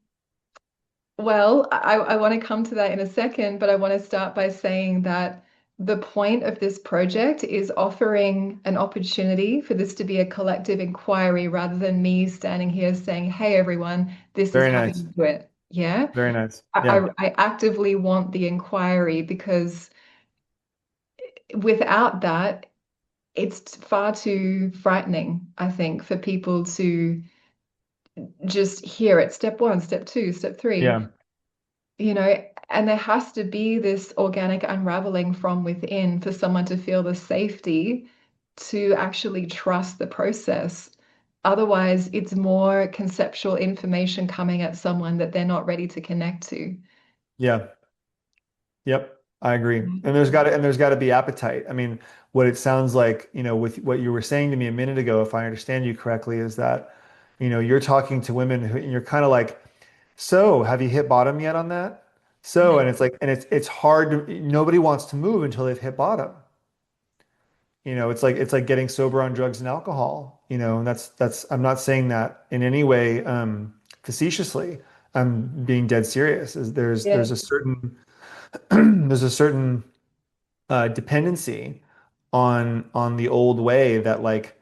well, I want to come to that in a second, but I want to start by saying that the point of this project is offering an opportunity for this to be a collective inquiry rather than me standing here saying, hey, everyone, this is Very how you nice. do it. Yeah. Very nice. I, Yeah. I I actively want the inquiry because without that, it's far too frightening, I think, for people to just hear it. Step one, step two, step three. Yeah. And there has to be this organic unraveling from within for someone to feel the safety to actually trust the process. Otherwise, it's more conceptual information coming at someone that they're not ready to connect to. Yeah. Yep. I agree. And there's got to be appetite. I mean, what it sounds like, with what you were saying to me a minute ago, if I understand you correctly, is that You're talking to women who, and you're kind of like, so have you hit bottom yet on that? So, and it's like, and it's hard nobody wants to move until they've hit bottom. It's like getting sober on drugs and alcohol, and that's I'm not saying that in any way facetiously. I'm being dead serious. There's Yeah. a certain there's a certain dependency on the old way that like,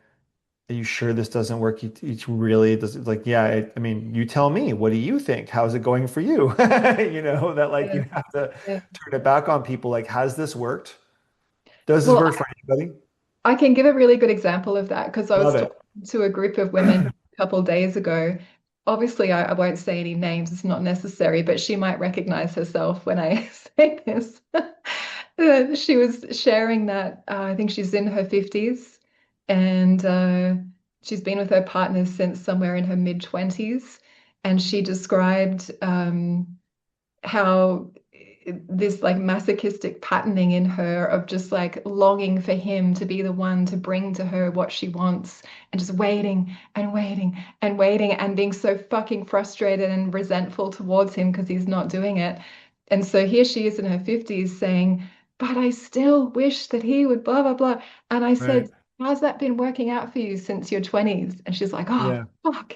are you sure this doesn't work? You really does it's like, yeah, I mean, you tell me, what do you think? How's it going for you? That like Yeah. you have to Yeah. turn it back on people. Like, has this worked? Does this Well, work for anybody? I can give a really good example of that because I was Love it. talking to a group of women a couple of days ago. Obviously, I won't say any names, it's not necessary, but she might recognize herself when I say this. She was sharing that I think she's in her 50s and she's been with her partner since somewhere in her mid 20s. And she described how this like masochistic patterning in her of just like longing for him to be the one to bring to her what she wants and just waiting and waiting and waiting and being so fucking frustrated and resentful towards him because he's not doing it. And so here she is in her 50s saying, but I still wish that he would blah blah blah. And I said, Right. how's that been working out for you since your 20s? And she's like, oh Yeah. fuck.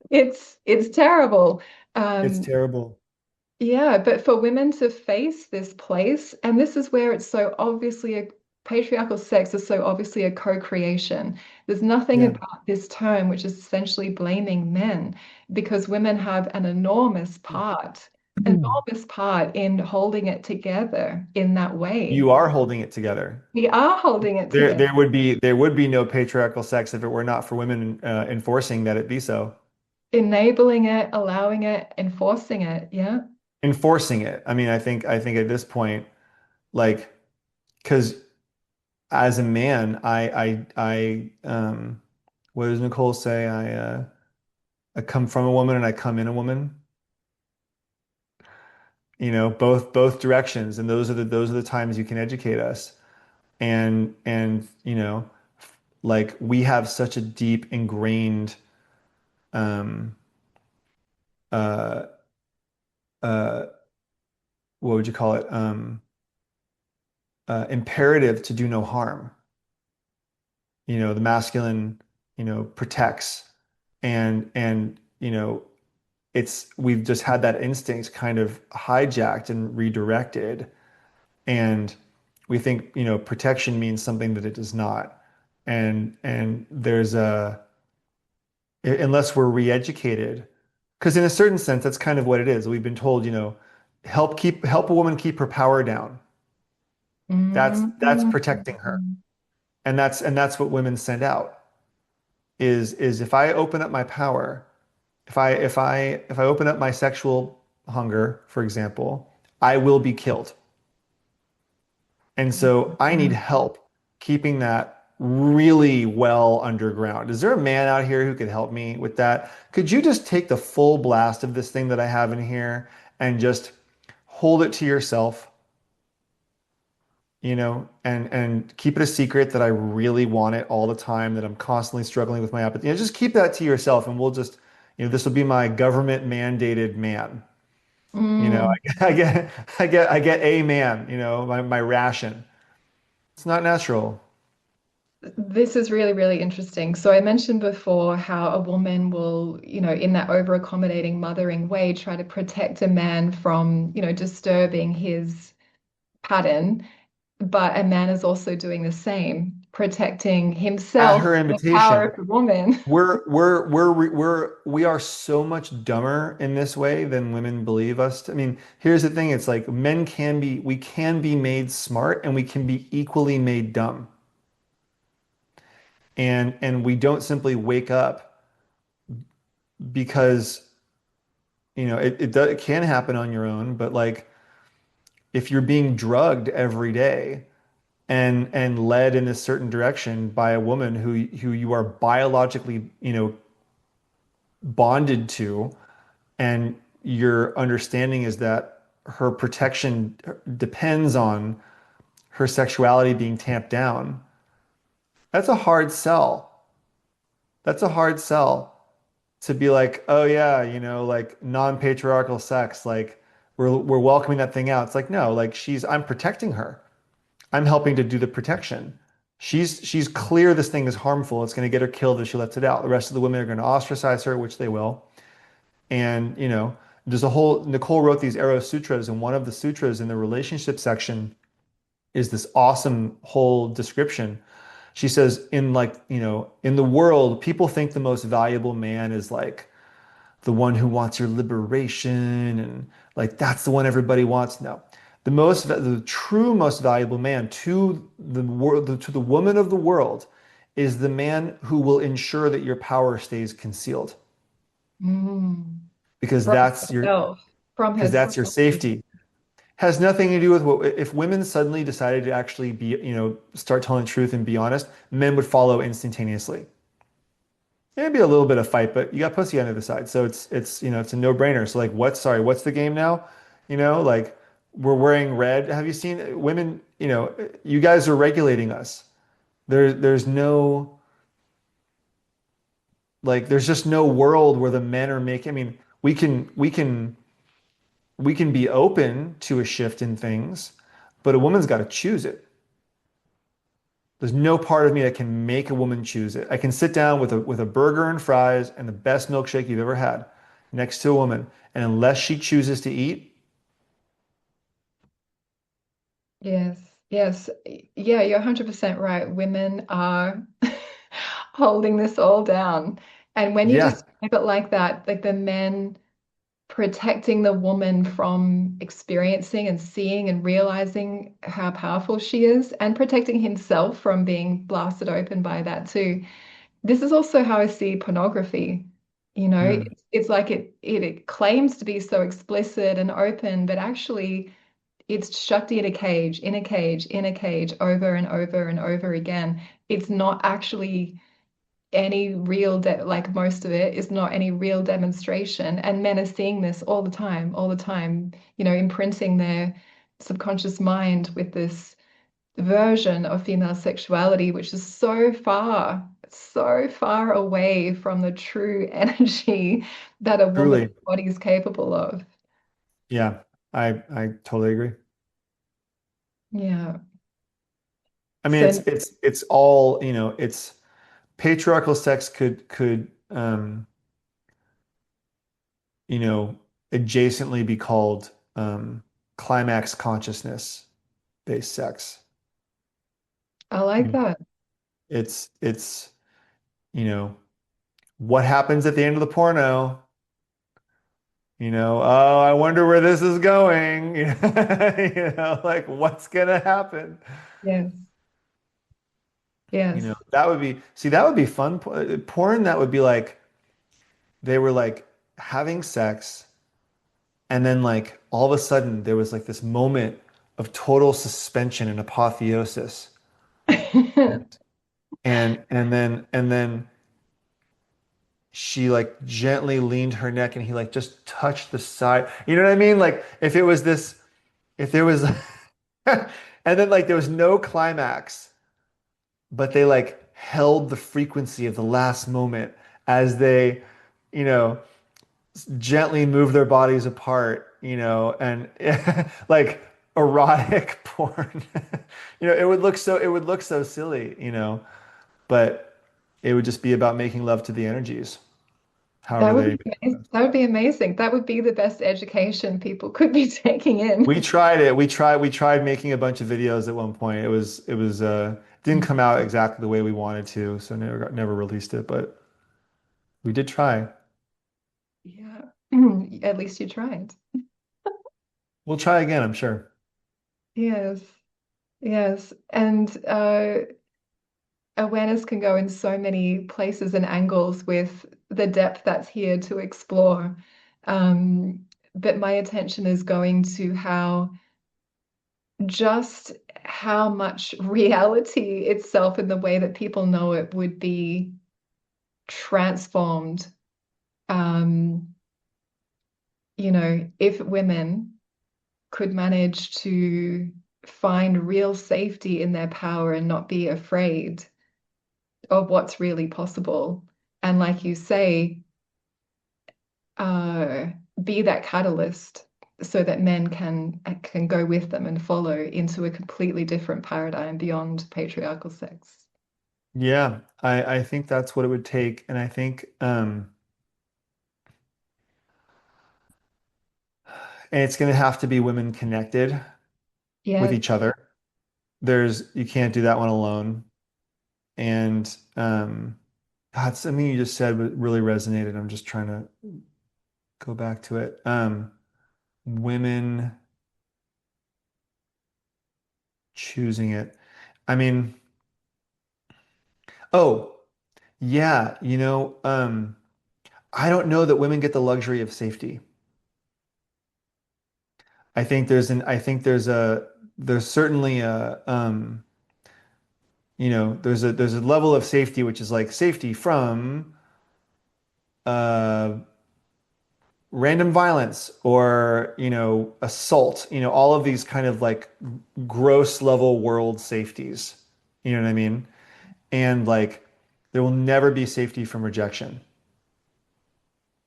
It's terrible. It's Um, terrible. yeah, but for women to face this place, and this is where it's so obviously a patriarchal sex is so obviously a co-creation. There's nothing Yeah. about this term which is essentially blaming men because women have an enormous part in holding it together in that way. You are holding it together. We are holding it There, together, there would be no patriarchal sex if it were not for women enforcing that it be so. enabling it, allowing it, enforcing it. Yeah. Enforcing it. I mean, I think at this point, like, because as a man, what does Nicole say? I come from a woman and I come in a woman. Both directions, and those are the times you can educate us. And like we have such a deep ingrained um uh uh what would you call it? Imperative to do no harm. The masculine, protects, and we've just had that instinct kind of hijacked and redirected, and we think, protection means something that it does not. And there's unless we're re-educated, because in a certain sense, that's kind of what it is. We've been told, help a woman keep her power down. That's Mhm. protecting her. And that's what women send out is if I open up my power, if I open up my sexual hunger, for example, I will be killed. And so I need help keeping that really well underground. Is there a man out here who could help me with that? Could you just take the full blast of this thing that I have in here and just hold it to yourself, and keep it a secret that I really want it all the time, that I'm constantly struggling with my appetite. Just keep that to yourself, and we'll just, this will be my government mandated man. Mm. I get a man, my ration. It's not natural. This is really, really interesting. So I mentioned before how a woman will, in that over-accommodating, mothering way, try to protect a man from, disturbing his pattern. But a man is also doing the same, protecting At himself, her the power invitation, of the woman. we are so much dumber in this way than women believe us to. I mean, here's the thing. It's like we can be made smart and we can be equally made dumb. And we don't simply wake up because, it can happen on your own, but like if you're being drugged every day and led in a certain direction by a woman who you are biologically, bonded to, and your understanding is that her protection depends on her sexuality being tamped down, that's a hard sell. That's a hard sell to be like, oh yeah, you know, like non-patriarchal sex, like we're welcoming that thing out. It's like, no, like I'm protecting her. I'm helping to do the protection. She's clear this thing is harmful. It's going to get her killed if she lets it out. The rest of the women are going to ostracize her, which they will. And, you know, there's a whole, Nicole wrote these Eros sutras, and one of the sutras in the relationship section is this awesome whole description. She says, in like, you know, in the world, people think the most valuable man is like the one who wants your liberation and like that's the one everybody wants. No. The true most valuable man to the world, to the woman of the world is the man who will ensure that your power stays concealed Mm. because From that's your herself, from because herself. that's your safety. Has nothing to do with what if women suddenly decided to actually be, you know, start telling the truth and be honest, men would follow instantaneously. It'd be a little bit of fight, but you got pussy on the other side. So it's you know, it's a no-brainer. So like what's the game now? You know, like we're wearing red. Have you seen women, you know, you guys are regulating us. There's no like there's just no world where the men are making, I mean, we can be open to a shift in things, but a woman's got to choose it. There's no part of me that can make a woman choose it. I can sit down with a burger and fries and the best milkshake you've ever had next to a woman, and unless she chooses to eat, Yes, yes. Yeah, you're 100% right. Women are holding this all down. And when you yeah, describe it like that, like the men protecting the woman from experiencing and seeing and realizing how powerful she is, and protecting himself from being blasted open by that too. This is also how I see pornography. You know, mm, it's like it claims to be so explicit and open, but actually it's shut in a cage, in a cage, in a cage, over and over and over again. It's not actually any real like most of it is not any real demonstration. And men are seeing this all the time, you know, imprinting their subconscious mind with this version of female sexuality, which is so far away from the true energy that a woman's truly, body is capable of. yeah, I totally agree. Yeah. I mean, So it's all, you know, it's patriarchal sex could you know, adjacently be called climax consciousness based sex. I You like know, that. it's you know, what happens at the end of the porno? You know, oh, I wonder where this is going. You know, like what's gonna happen? Yes. You know, Yes. that would be, see, that would be fun. Porn, that would be like they were like having sex, and then like all of a sudden there was like this moment of total suspension and apotheosis. And then she like gently leaned her neck and he like just touched the side. You know what I mean? Like if it was this, if there was, and then like there was no climax, but they like held the frequency of the last moment as they, you know, gently move their bodies apart, you know, and like erotic porn. You know, it would look so silly, you know, but it would just be about making love to the energies, That however would they be amazing. That would be amazing. That would be the best education people could be taking We in. tried it. We tried making a bunch of videos at one point. It didn't come out exactly the way we wanted to, so never released it, but we did try. Yeah. At least you tried. We'll try again, I'm sure. Yes. Yes. And awareness can go in so many places and angles with the depth that's here to explore. Um, but my attention is going to just how much reality itself in the way that people know it would be transformed. Um, you know, if women could manage to find real safety in their power and not be afraid of what's really possible. And like you say, uh, be that catalyst so that men can go with them and follow into a completely different paradigm beyond patriarchal sex. Yeah, I think that's what it would take. And I think and it's going to have to be women connected with Yes. each other. You can't do that one alone. And God, something you just said really resonated. I'm just trying to go back to it. Women choosing it. I mean, oh, yeah, I don't know that women get the luxury of safety. I think there's certainly there's a level of safety which is like safety from uh random violence or, assault, all of these kind of like gross level world safeties. You know what I mean? And like there will never be safety from rejection.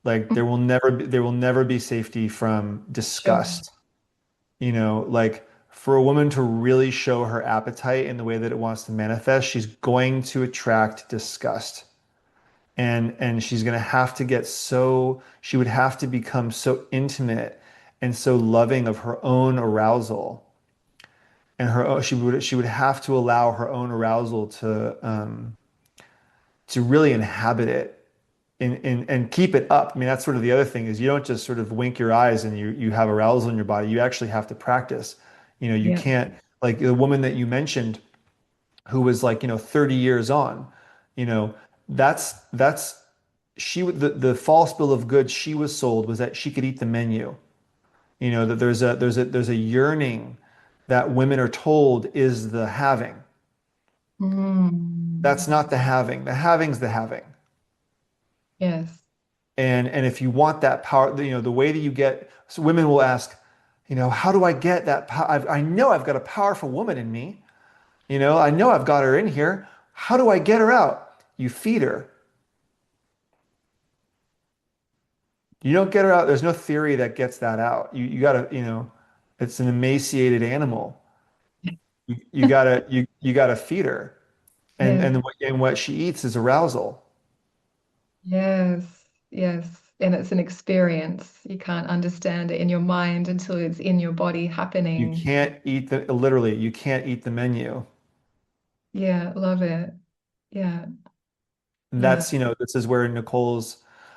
Like there will never be safety from Sure. disgust. Like for a woman to really show her appetite in the way that it wants to manifest, she's going to attract disgust. And she's going to have to she would have to become so intimate and so loving of her own arousal. And she would have to allow her own arousal to really inhabit it and keep it up. I mean, that's sort of the other thing is you don't just sort of wink your eyes and you have arousal in your body. You actually have to practice. You Yeah. can't like the woman that you mentioned who was like, 30 years on, you know, that's the false bill of goods she was sold was that she could eat the menu. That there's a yearning that women are told is the having. That's Mm. not the having. The having's the having. Yes. And if you want that power, the way that you get, so women will ask, how do I get that power? I know I've got a powerful woman in me. I know I've got her in here. How do I get her out? You feed her. You don't get her out. There's no theory that gets that out. You gotta, it's an emaciated animal. You gotta feed her. And Yes. what she eats is arousal. Yes. Yes. And it's an experience. You can't understand it in your mind until it's in your body You happening. can't eat literally, you can't eat the menu. Yeah. Love it. Yeah. And Yeah. that's, this is where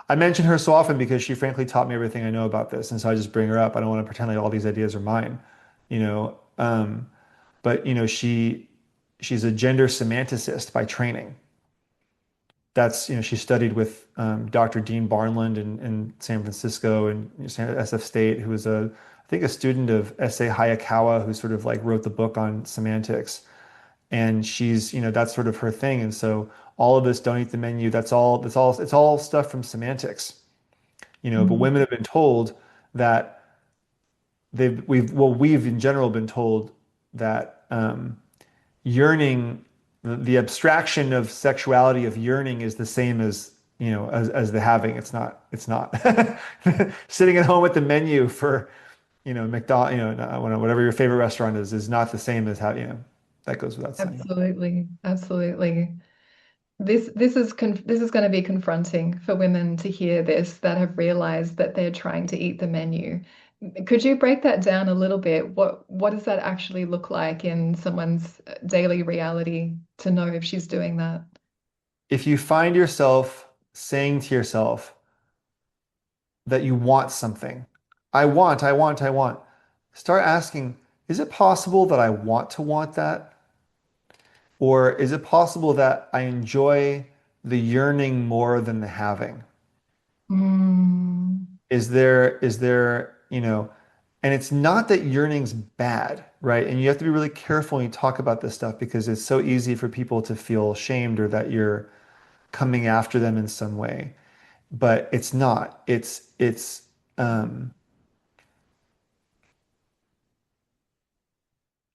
I mention her so often because she frankly taught me everything I know about this. And so I just bring her up. I don't want to pretend like all these ideas are mine, you know. But she's a gender semanticist by training. That's, she studied with Dr. Dean Barnland in San Francisco and SF State, who was I think a student of S.A. Hayakawa, who sort of like wrote the book on semantics. And she's, that's sort of her thing. And so all of this don't eat the menu, it's all stuff from semantics, but Mm. women have been told that we've in general been told that yearning, the abstraction of sexuality of yearning is the same as, as the having. It's not sitting at home at the menu for, McDonald's, whatever your favorite restaurant is not the same as how, that goes without saying. Absolutely. Absolutely. This is going to be confronting for women to hear this that have realized that they're trying to eat the menu. Could you break that down a little bit? What does that actually look like in someone's daily reality to know if she's doing that? If you find yourself saying to yourself that you want something, I want, start asking, is it possible that I want to want that? Or is it possible that I enjoy the yearning more than the having? Mm, Is there, and it's not that yearning's bad, right? And you have to be really careful when you talk about this stuff because it's so easy for people to feel shamed or that you're coming after them in some way. But it's not. Um,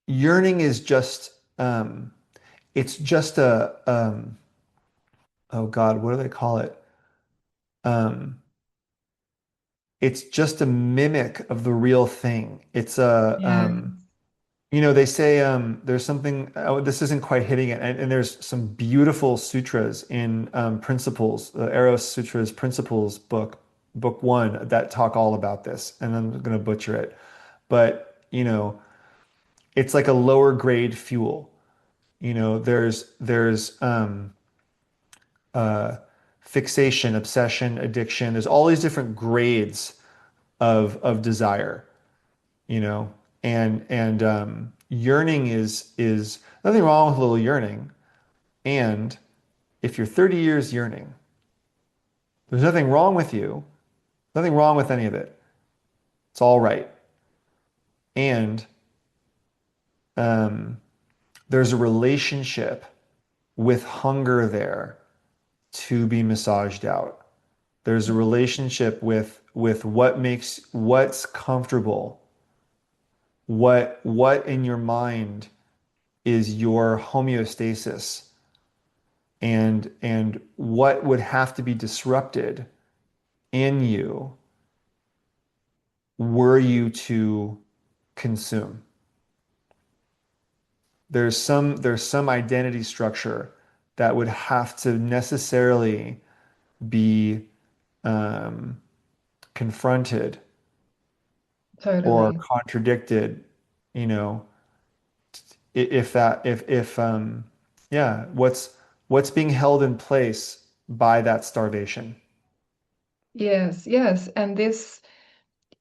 yearning is just it's just oh God, what do they call it? Um, it's just a mimic of the real thing. It's a, Yeah, they say there's something, oh, this isn't quite hitting it. And there's some beautiful sutras in Principles, the Eros Sutras Principles book one, that talk all about this. And I'm going to butcher it. But, it's like a lower grade fuel. There's uh, fixation, obsession, addiction. There's all these different grades of desire, you know, and yearning is nothing wrong with a little yearning. And if you're 30 years yearning, there's nothing wrong with you, nothing wrong with any of it. It's all right. And um, there's a relationship with hunger there to be massaged out. There's a relationship with what's comfortable, what in your mind is your homeostasis, and what would have to be disrupted in you were you to consume. There's some identity structure that would have to necessarily be um, confronted or totally. contradicted, you know, if that if yeah, what's being held in place by that starvation. Yes, yes. And this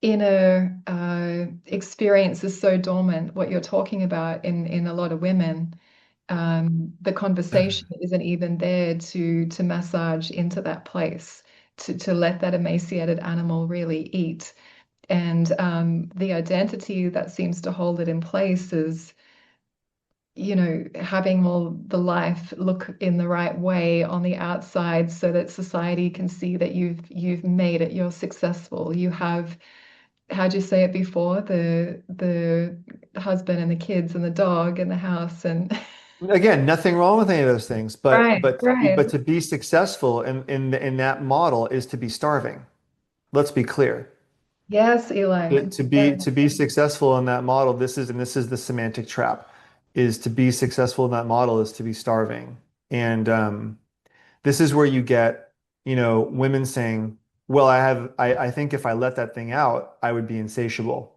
inner experience is so dormant, what you're talking about in a lot of women. The conversation isn't even there to massage into that place, to let that emaciated animal really eat. And the identity that seems to hold it in place is, having all the life look in the right way on the outside so that society can see that you've made it, you're successful. You have, how'd you say it before? The husband and the kids and the dog and the house and Again, nothing wrong with any of those things, but right, but to be, right. but to be successful in that model is to be starving. Let's be clear. Yes, Eli. To be successful in that model, this is the semantic trap, is to be successful in that model is to be starving. And this is where you get, women saying, well, I think if I let that thing out, I would be insatiable.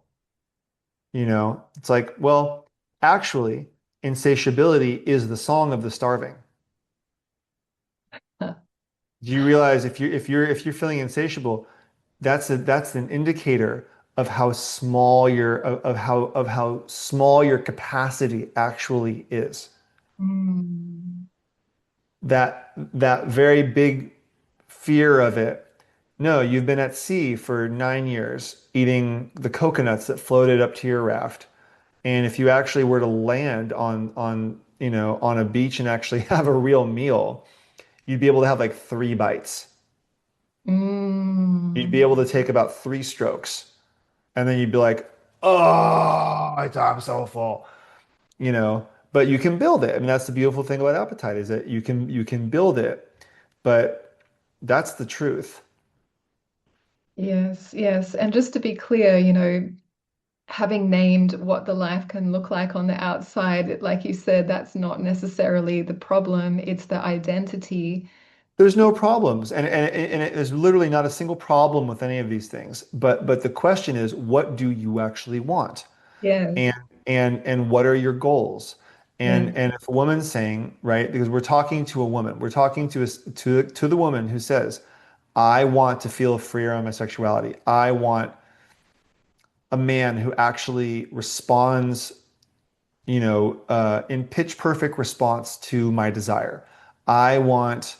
It's like, well, actually, insatiability is the song of the starving. Do you realize if you're feeling insatiable, that's an indicator of how small of how small your capacity actually is. Mm. That very big fear of it. No, you've been at sea for 9 years eating the coconuts that floated up to your raft. And if you actually were to land on a beach and actually have a real meal, you'd be able to have like 3 bites. You'd be Mm. able to take about 3 strokes, and then you'd be like, "Oh, I'm so full," But you can build it. I mean, that's the beautiful thing about appetite is that you can build it, but that's the truth. Yes, yes. And just to be clear, having named what the life can look like on the outside, like you said, that's not necessarily the problem. It's the identity. There's no problems, and there's literally not a single problem with any of these things. But the question is, what do you actually want? Yes. and and what are your goals? Yeah. And if a woman's saying, right, because we're talking to a woman, we're talking to the woman who says, I want to feel freer on my sexuality. I want a man who actually responds, in pitch perfect response to my desire. I want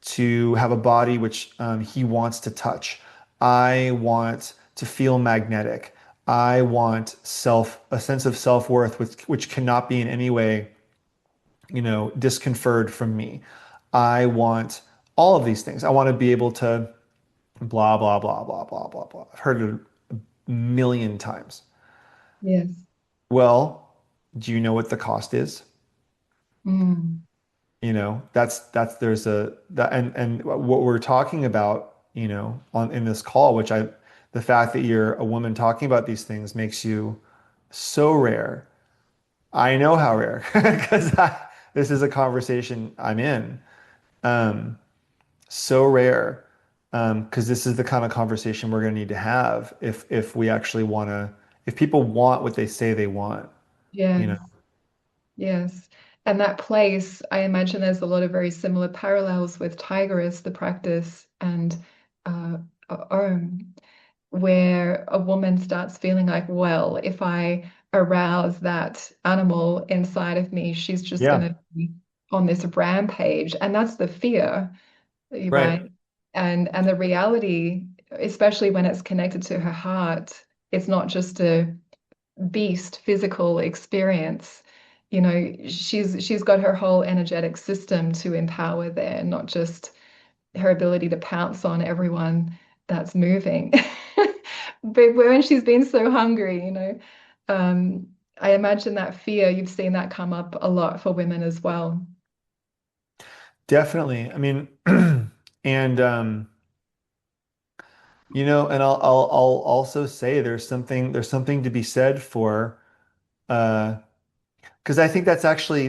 to have a body which he wants to touch. I want to feel magnetic. I want a sense of self-worth, which cannot be in any way, disconferred from me. I want all of these things. I want to be able to blah, blah, blah, blah, blah, blah, blah. I've heard it a million times. Yes. Well, do you know what the cost is? Mm. That's there's a that and what we're talking about, on in this call, the fact that you're a woman talking about these things makes you so rare. I know how rare because this is a conversation I'm in. Um, so rare because this is the kind of conversation we're going to need to have if we actually want to, if people want what they say they want, you know. Yes. Yes. And that place, I imagine there's a lot of very similar parallels with Tigerist, the practice, and uh, Om, where a woman starts feeling like, well, if I arouse that animal inside of me, she's just going Yeah, to be on this rampage. And that's the fear, right. right? And the reality, especially when it's connected to her heart, it's not just a beast physical experience. She's got her whole energetic system to empower there, not just her ability to pounce on everyone that's moving. But when she's been so hungry, um, I imagine that fear, you've seen that come up a lot for women as well. Definitely. I mean, and and I'll also say there's something to be said for uh because I think that's actually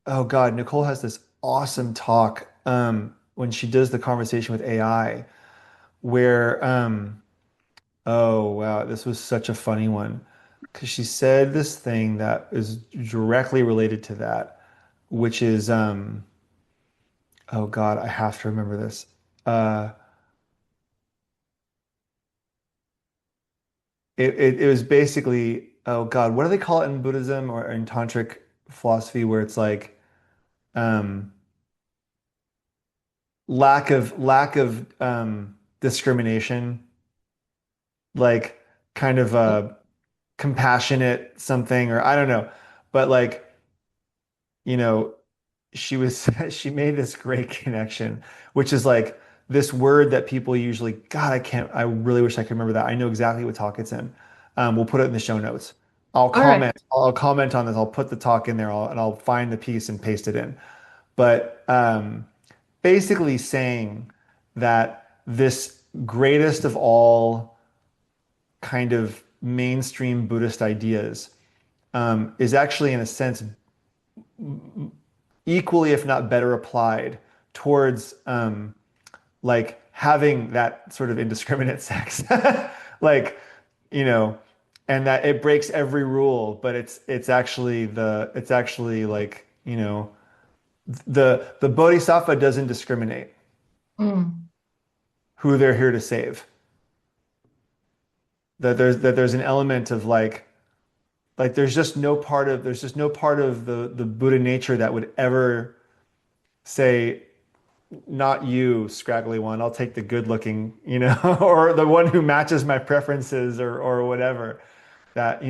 oh God, Nicole has this awesome talk when she does the conversation with AI where oh wow, this was such a funny one because she said this thing that is directly related to that, which is oh God, I have to remember this. Uh it was basically, oh God, what do they call it in Buddhism or in tantric philosophy where it's like um lack of discrimination, like kind of a compassionate something, or I don't know. But like, you know, she was she made this great connection, which is like this word that people usually, God, I really wish I could remember that. I know exactly what talk it's in. We'll put it in the show notes. All right. I'll comment on this. I'll put the talk in there, and I'll find the piece and paste it in. But basically saying that this greatest of all kind of mainstream Buddhist ideas is actually, in a sense, equally, if not better, applied towards like having that sort of indiscriminate sex, like you know, and that it breaks every rule, but it's actually like the bodhisattva doesn't discriminate Mm. who they're here to save. That there's an element of like there's just no part of the Buddha nature that would ever say, not you, scraggly one. I'll take the good looking, or the one who matches my preferences or whatever. That,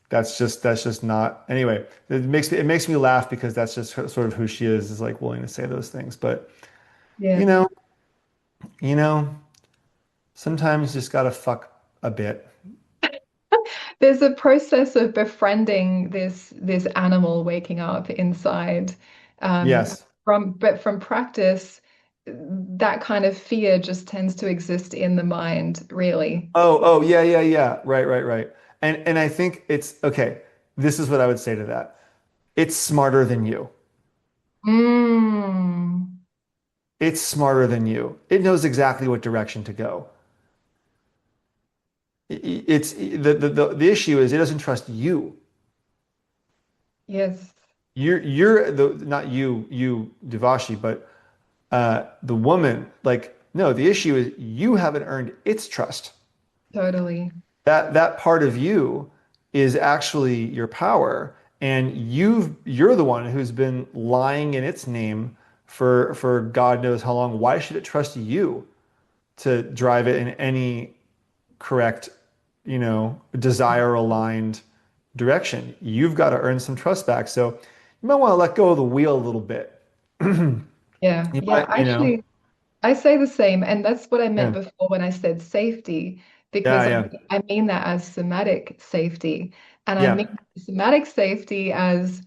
that's just not. Anyway, it makes me laugh because that's just sort of who she is like willing to say those things. But you Yes. know, you know, sometimes you just gotta fuck a bit. There's a process of befriending this animal waking up inside. Yes. But from practice, that kind of fear just tends to exist in the mind, really. Oh, yeah, yeah, yeah. Right, right, right. And I think it's okay. This is what I would say to that. It's smarter than you. Mm. It's smarter than you. It knows exactly what direction to go. It's the issue is it doesn't trust you. Yes, You're the not you Devashi, but the woman. Like no, the issue is you haven't earned its trust. totally. That part of you is actually your power, and you're the one who's been lying in its name for God knows how long. Why should it trust you to drive it in any correct, desire aligned direction? You've got to earn some trust back. So you might want to let go of the wheel a little bit. Yeah, You yeah. might, Actually, I say the same, and that's what I meant yeah, before when I said safety, yeah, because I, yeah, I mean that as somatic safety, and I yeah, mean somatic safety as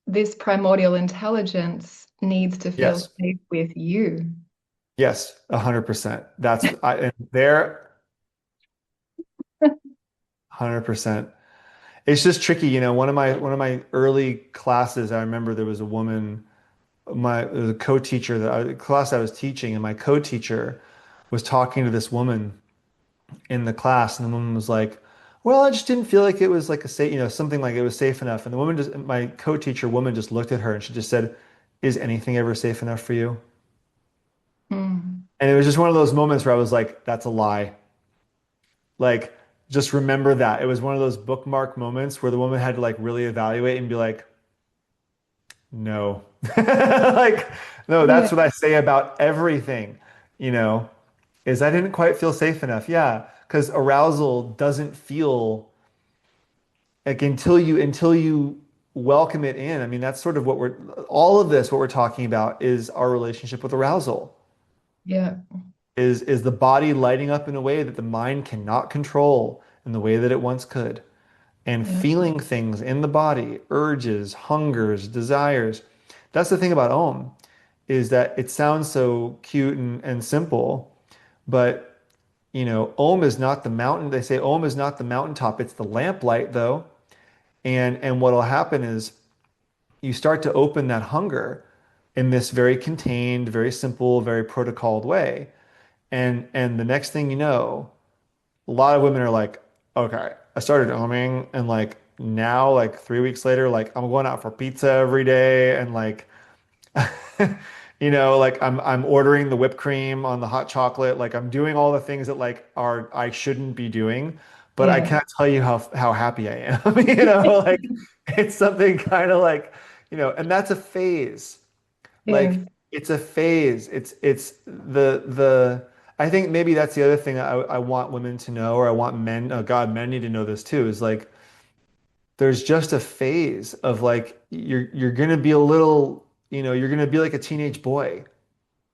this primordial intelligence needs to feel Yes. safe with you. Yes, 100%. That's I and there 100%. It's just tricky, one of my early classes, I remember there was a woman, there was a co-teacher class I was teaching, and my co-teacher was talking to this woman in the class, and the woman was like, "Well, I just didn't feel like it was like a safe, something like it was safe enough." And my co-teacher woman just looked at her and she just said, "Is anything ever safe enough for you?" Mm. And it was just one of those moments where I was like, "That's a lie." Like, just remember that. It was one of those bookmark moments where the woman had to like really evaluate and be like, no. Like, no, Yeah, that's what I say about everything, you know, is I didn't quite feel safe enough. Yeah, because arousal doesn't feel like until you welcome it in. I mean, that's sort of all of this, what we're talking about is our relationship with arousal. yeah, Is the body lighting up in a way that the mind cannot control in the way that it once could, and yeah, feeling things in the body, urges, hungers, desires. That's the thing about Om, is that it sounds so cute and simple, but Om is not the mountain. They say Om is not the mountaintop, it's the lamplight though. And what'll happen is you start to open that hunger in this very contained, very simple, very protocoled way. And the next thing you know, a lot of women are like, okay, I started oming, and like now, like 3 weeks later, like I'm going out for pizza every day, and like like I'm ordering the whipped cream on the hot chocolate, like I'm doing all the things that like are I shouldn't be doing, but I yeah. can't tell you how happy I am. Like it's something kind of like, and that's a phase. Like Yes. it's a phase. It's the I think maybe that's the other thing I want women to know, or I want men, oh God, men need to know this too, is like there's just a phase of like you're gonna be a little, you're gonna be like a teenage boy.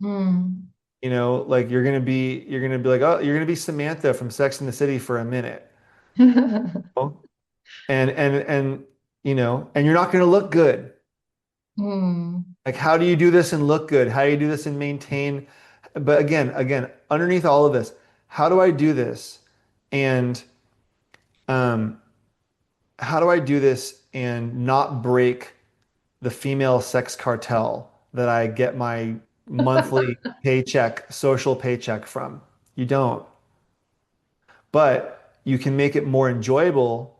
Mm. Like you're gonna be like, oh, you're gonna be Samantha from Sex and the City for a minute. And and you're not gonna look good. Mm. Like, how do you do this and look good? How do you do this and maintain? But again, underneath all of this, how do I do this? And um, how do I do this and not break the female sex cartel that I get my monthly paycheck, social paycheck from? You don't. But you can make it more enjoyable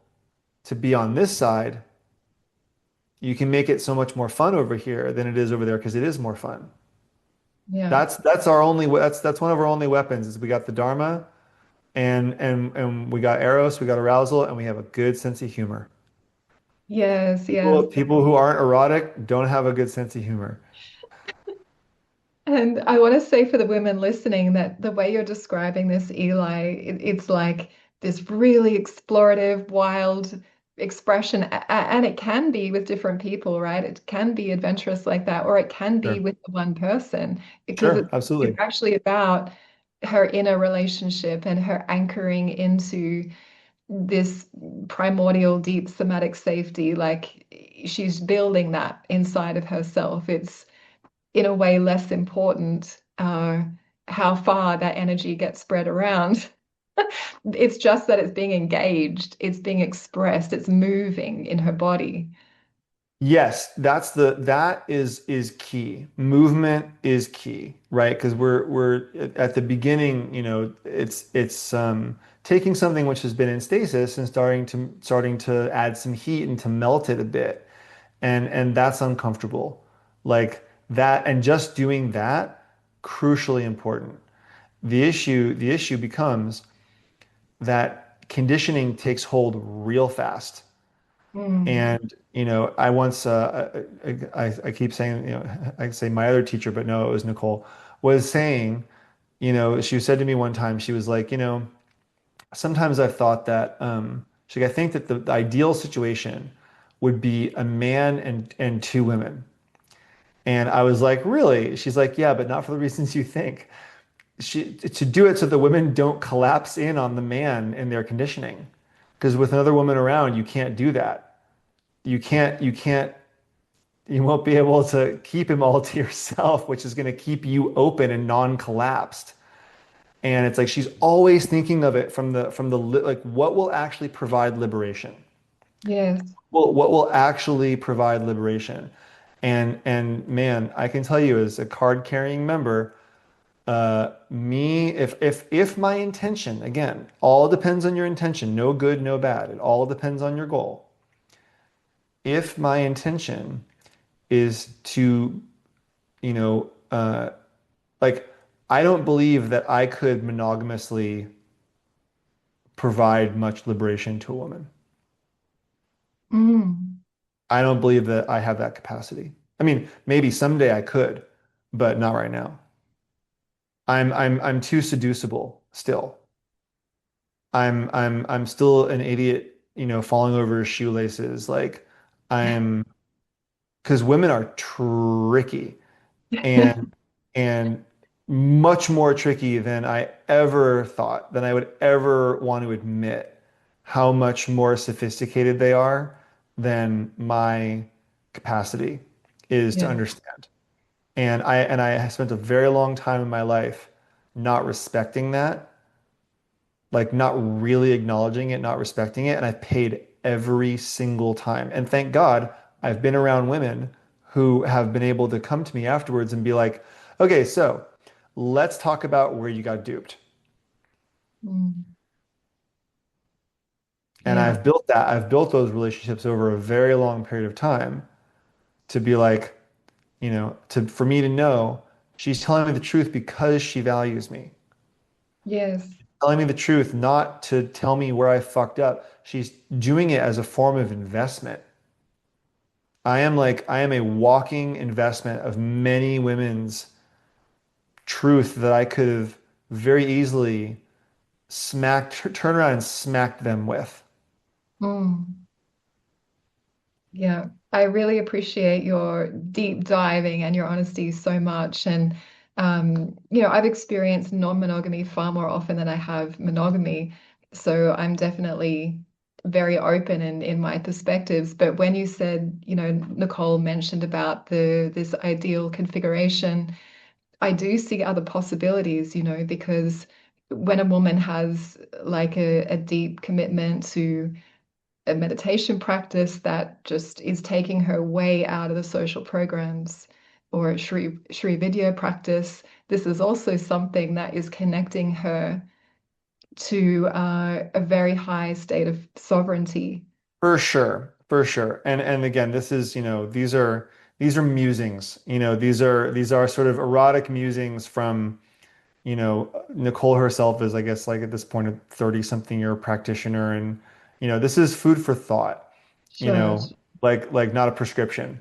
to be on this side. You can make it so much more fun over here than it is over there because it is more fun. Yeah. That's one of our only weapons is we got the Dharma and we got Eros, we got arousal, and we have a good sense of humor. Yes, yes. People who aren't erotic don't have a good sense of humor. And I want to say for the women listening that the way you're describing this, Eli, it's like this really explorative, wild expression. And it can be with different people, right? It can be adventurous like that, or it can be Sure. with the one person because Sure, it's absolutely. actually about her inner relationship and her anchoring into this primordial, deep somatic safety. Like she's building that inside of herself. It's in a way less important how far that energy gets spread around. It's just that it's being engaged, it's being expressed, it's moving in her body. Yes, that is key. Movement is key, right? Because we're at the beginning, it's taking something which has been in stasis and starting to add some heat and to melt it a bit. And that's uncomfortable. Like that, and just doing that, crucially important. The issue becomes that conditioning takes hold real fast. Mm. And I once I keep saying, I say my other teacher, but no, it was Nicole, was saying, she said to me one time, she was like, sometimes I've thought that I think that the ideal situation would be a man and two women. And I was like, really? She's like, yeah, but not for the reasons you think. To do it so the women don't collapse in on the man in their conditioning. Because with another woman around, you can't do that. You can't you won't be able to keep him all to yourself, which is going to keep you open and non-collapsed. And it's like she's always thinking of it from the like what will actually provide liberation. Yes. Well, what will actually provide liberation? And man, I can tell you as a card carrying member, me if my intention, again, all depends on your intention, no good, no bad. It all depends on your goal. If my intention is to, you know, like I don't believe that I could monogamously provide much liberation to a woman. Mm. I don't believe that I have that capacity. I mean, maybe someday I could, but not right now. I'm too seducible still. I'm still an idiot, falling over his shoelaces. Like I'm because women are tricky and and much more tricky than I ever thought, than I would ever want to admit how much more sophisticated they are than my capacity is to Yeah. understand. And I spent a very long time in my life not respecting that, like not really acknowledging it, not respecting it, and I paid every single time. And thank God I've been around women who have been able to come to me afterwards and be like, "Okay, so let's talk about where you got duped." Mm. And Yeah. I've built those relationships over a very long period of time to be like, for me to know she's telling me the truth because she values me. Yes. Telling me the truth, not to tell me where I fucked up. She's doing it as a form of investment. I am a walking investment of many women's truth that I could have very easily turned around and smacked them with. Mm. Yeah, I really appreciate your deep diving and your honesty so much. And I've experienced non-monogamy far more often than I have monogamy. So I'm definitely very open in my perspectives. But when you said, Nicole mentioned about this ideal configuration, I do see other possibilities, because when a woman has like a deep commitment to a meditation practice that just is taking her way out of the social programs or a Shri video practice. This is also something that is connecting her to a very high state of sovereignty. For sure, for sure. And again, this is, these are musings. These are sort of erotic musings from, Nicole herself is, I guess, like at this point a 30 something year practitioner, and this is food for thought, you Sure. know, like not a prescription,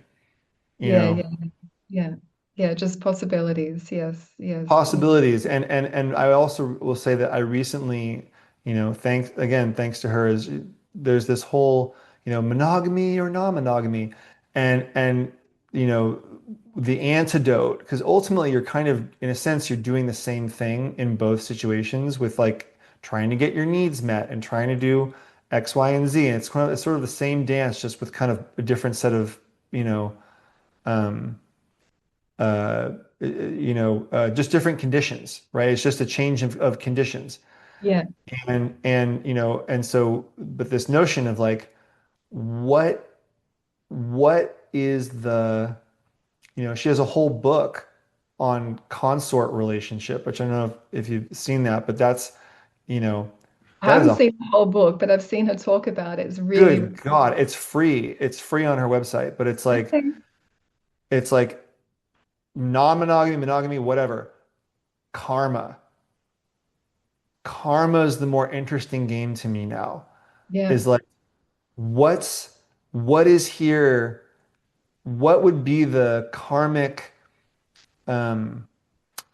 you Yeah, know. yeah, yeah. Yeah, just possibilities. Yes, yes. Mm. Possibilities. And I also will say that I recently, thanks to her, is there's this whole, monogamy or non-monogamy, and you know the antidote, because ultimately you're kind of, in a sense, you're doing the same thing in both situations with like trying to get your needs met and trying to do X, Y, and Z. And it's sort of the same dance, just with kind of a different set of, you know, um, just different conditions, right? It's just a change of conditions. Yeah. And so, but this notion of like, what, what is the, she has a whole book on consort relationship, which I don't know if you've seen that, but you know, I that is haven't a seen the whole book, but I've seen her talk about it. It's really, good God. It's free. It's free on her website, but okay. it's like non-monogamy, monogamy, whatever. Karma. Karma is the more interesting game to me now. Yeah. Is like what is here? What would be the karmic um,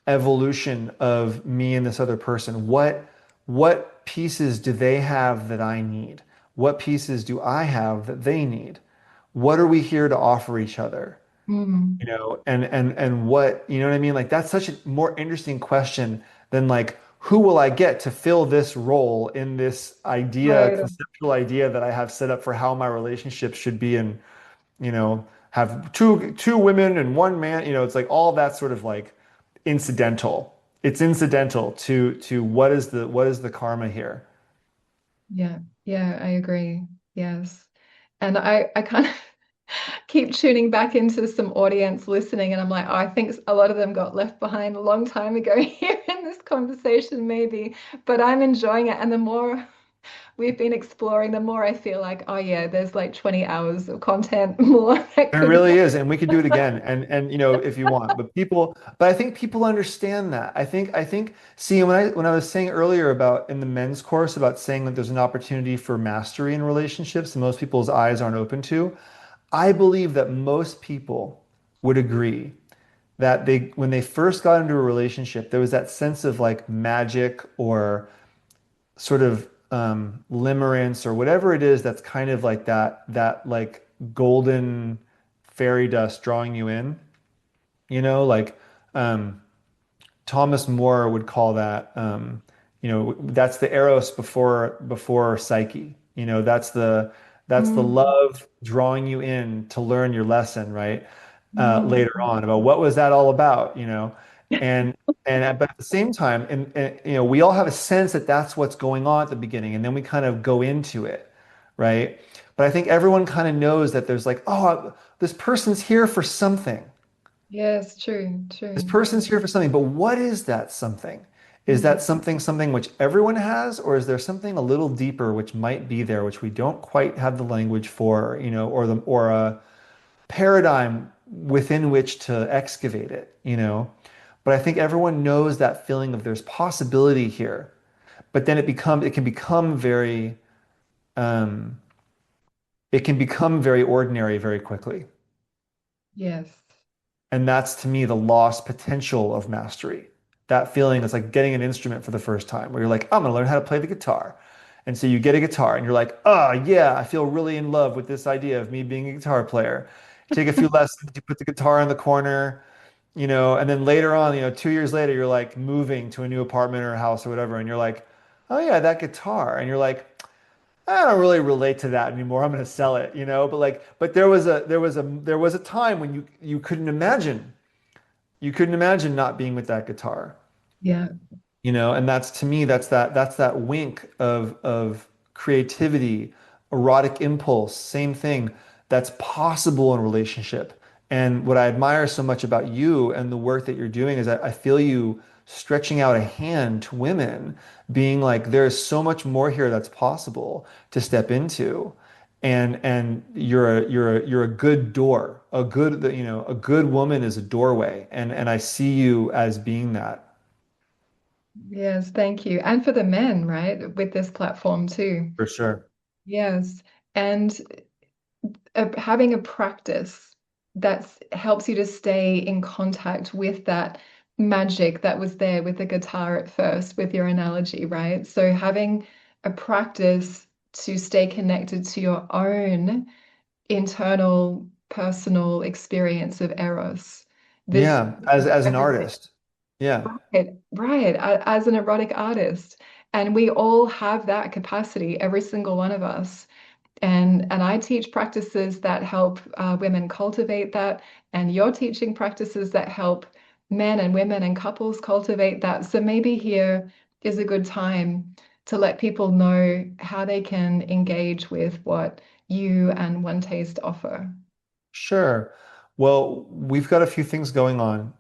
evolution of me and this other person? What pieces do they have that I need? What pieces do I have that they need? What are we here to offer each other? Mm. And what, you know what I mean? Like that's such a more interesting question than like, who will I get to fill this role in this idea, Totally. conceptual idea that I have set up for how my relationship should be, and, you know, have two women and one man. It's like all that sort of like incidental. It's incidental to what is the karma here. Yeah, yeah, I agree. Yes. And I kind of keep tuning back into some audience listening, and I'm like, oh, I think a lot of them got left behind a long time ago here in this conversation, maybe. But I'm enjoying it. And the more we've been exploring, the more I feel like, oh yeah, there's like 20 hours of content more that It could really is, and we could do it again, and if you want. But I think people understand that. I think. See, when I was saying earlier about in the men's course about saying that there's an opportunity for mastery in relationships, and most people's eyes aren't open to. I believe that most people would agree that when they first got into a relationship, there was that sense of like magic or sort of limerence or whatever it is that's kind of like that like golden fairy dust drawing you in, like um, Thomas More would call that, that's the Eros before Psyche. That's the Mm, love drawing you in to learn your lesson, right? mm. Later on about what was that all about. And but at the same time, and we all have a sense that that's what's going on at the beginning, and then we kind of go into it, right? But I think everyone kind of knows that there's like, oh, this person's here for something. Yes, true, This true. person's here for something, but what is that something? Is Mm. that something which everyone has, or is there something a little deeper which might be there, which we don't quite have the language for, or a paradigm within which to excavate it? But I think everyone knows that feeling of there's possibility here, but then um, it can become very ordinary very quickly. Yes. And that's to me the lost potential of mastery. That feeling is like getting an instrument for the first time, where you're like, I'm gonna learn how to play the guitar. And so you get a guitar and you're like, oh yeah, I feel really in love with this idea of me being a guitar player. Take a few lessons, you put the guitar in the corner, and then later on, 2 years later, you're like moving to a new apartment or a house or whatever, and you're like, oh yeah, that guitar. And you're like, I don't really relate to that anymore. I'm going to sell it. But there was a time when you couldn't imagine not being with that guitar. Yeah. And that's to me, that's that wink of creativity, erotic impulse, same thing that's possible in relationship. And what I admire so much about you and the work that you're doing is that I feel you stretching out a hand to women, being like, there's so much more here that's possible to step into. And you're a good door. A good woman is a doorway. And I see you as being that. Yes, thank you. And for the men, right, with this platform too. For sure. Yes. And having a practice that helps you to stay in contact with that magic that was there with the guitar at first, with your analogy, right? So having a practice to stay connected to your own internal personal experience of Eros. This, Yeah, as an artist. Yeah, right, right, as an erotic artist. And we all have that capacity, every single one of us. And I teach practices that help women cultivate that, and you're teaching practices that help men and women and couples cultivate that. So maybe here is a good time to let people know how they can engage with what you and One Taste offer. sure. Well, we've got a few things going on.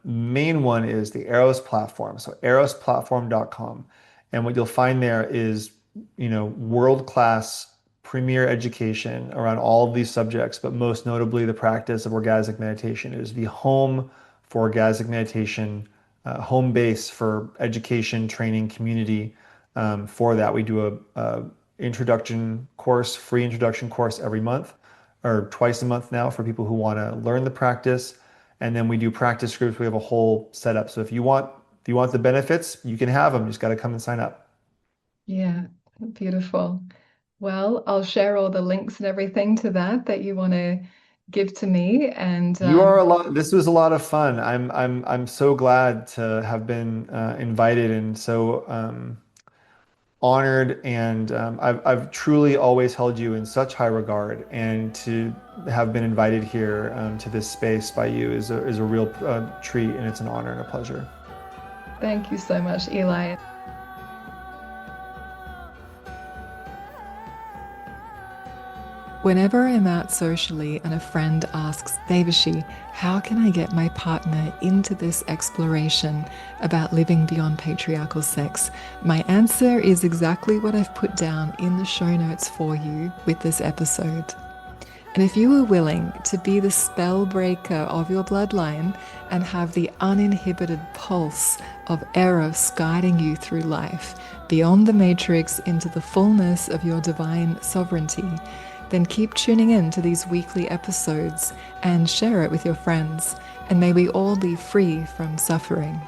Main one is the Eros platform. So erosplatform.com. And what you'll find there is, world-class premier education around all of these subjects, but most notably the practice of orgasmic meditation. It is the home for orgasmic meditation, home base for education, training, community. For that, we do a introduction course, free introduction course every month or twice a month now for people who want to learn the practice. And then we do practice groups. We have a whole setup. So if you want the benefits, you can have them. You just got to come and sign up. Yeah, beautiful. Well, I'll share all the links and everything to that you want to give to me. And You are a lot. This was a lot of fun. I'm so glad to have been invited and so honored, and I've truly always held you in such high regard, and to have been invited here to this space by you is a real treat, and it's an honor and a pleasure. Thank you so much, Eli. Whenever I'm out socially and a friend asks, Devashi, how can I get my partner into this exploration about living beyond patriarchal sex? My answer is exactly what I've put down in the show notes for you with this episode. And if you are willing to be the spell breaker of your bloodline and have the uninhibited pulse of Eros guiding you through life, beyond the matrix into the fullness of your divine sovereignty, then keep tuning in to these weekly episodes and share it with your friends. And may we all be free from suffering.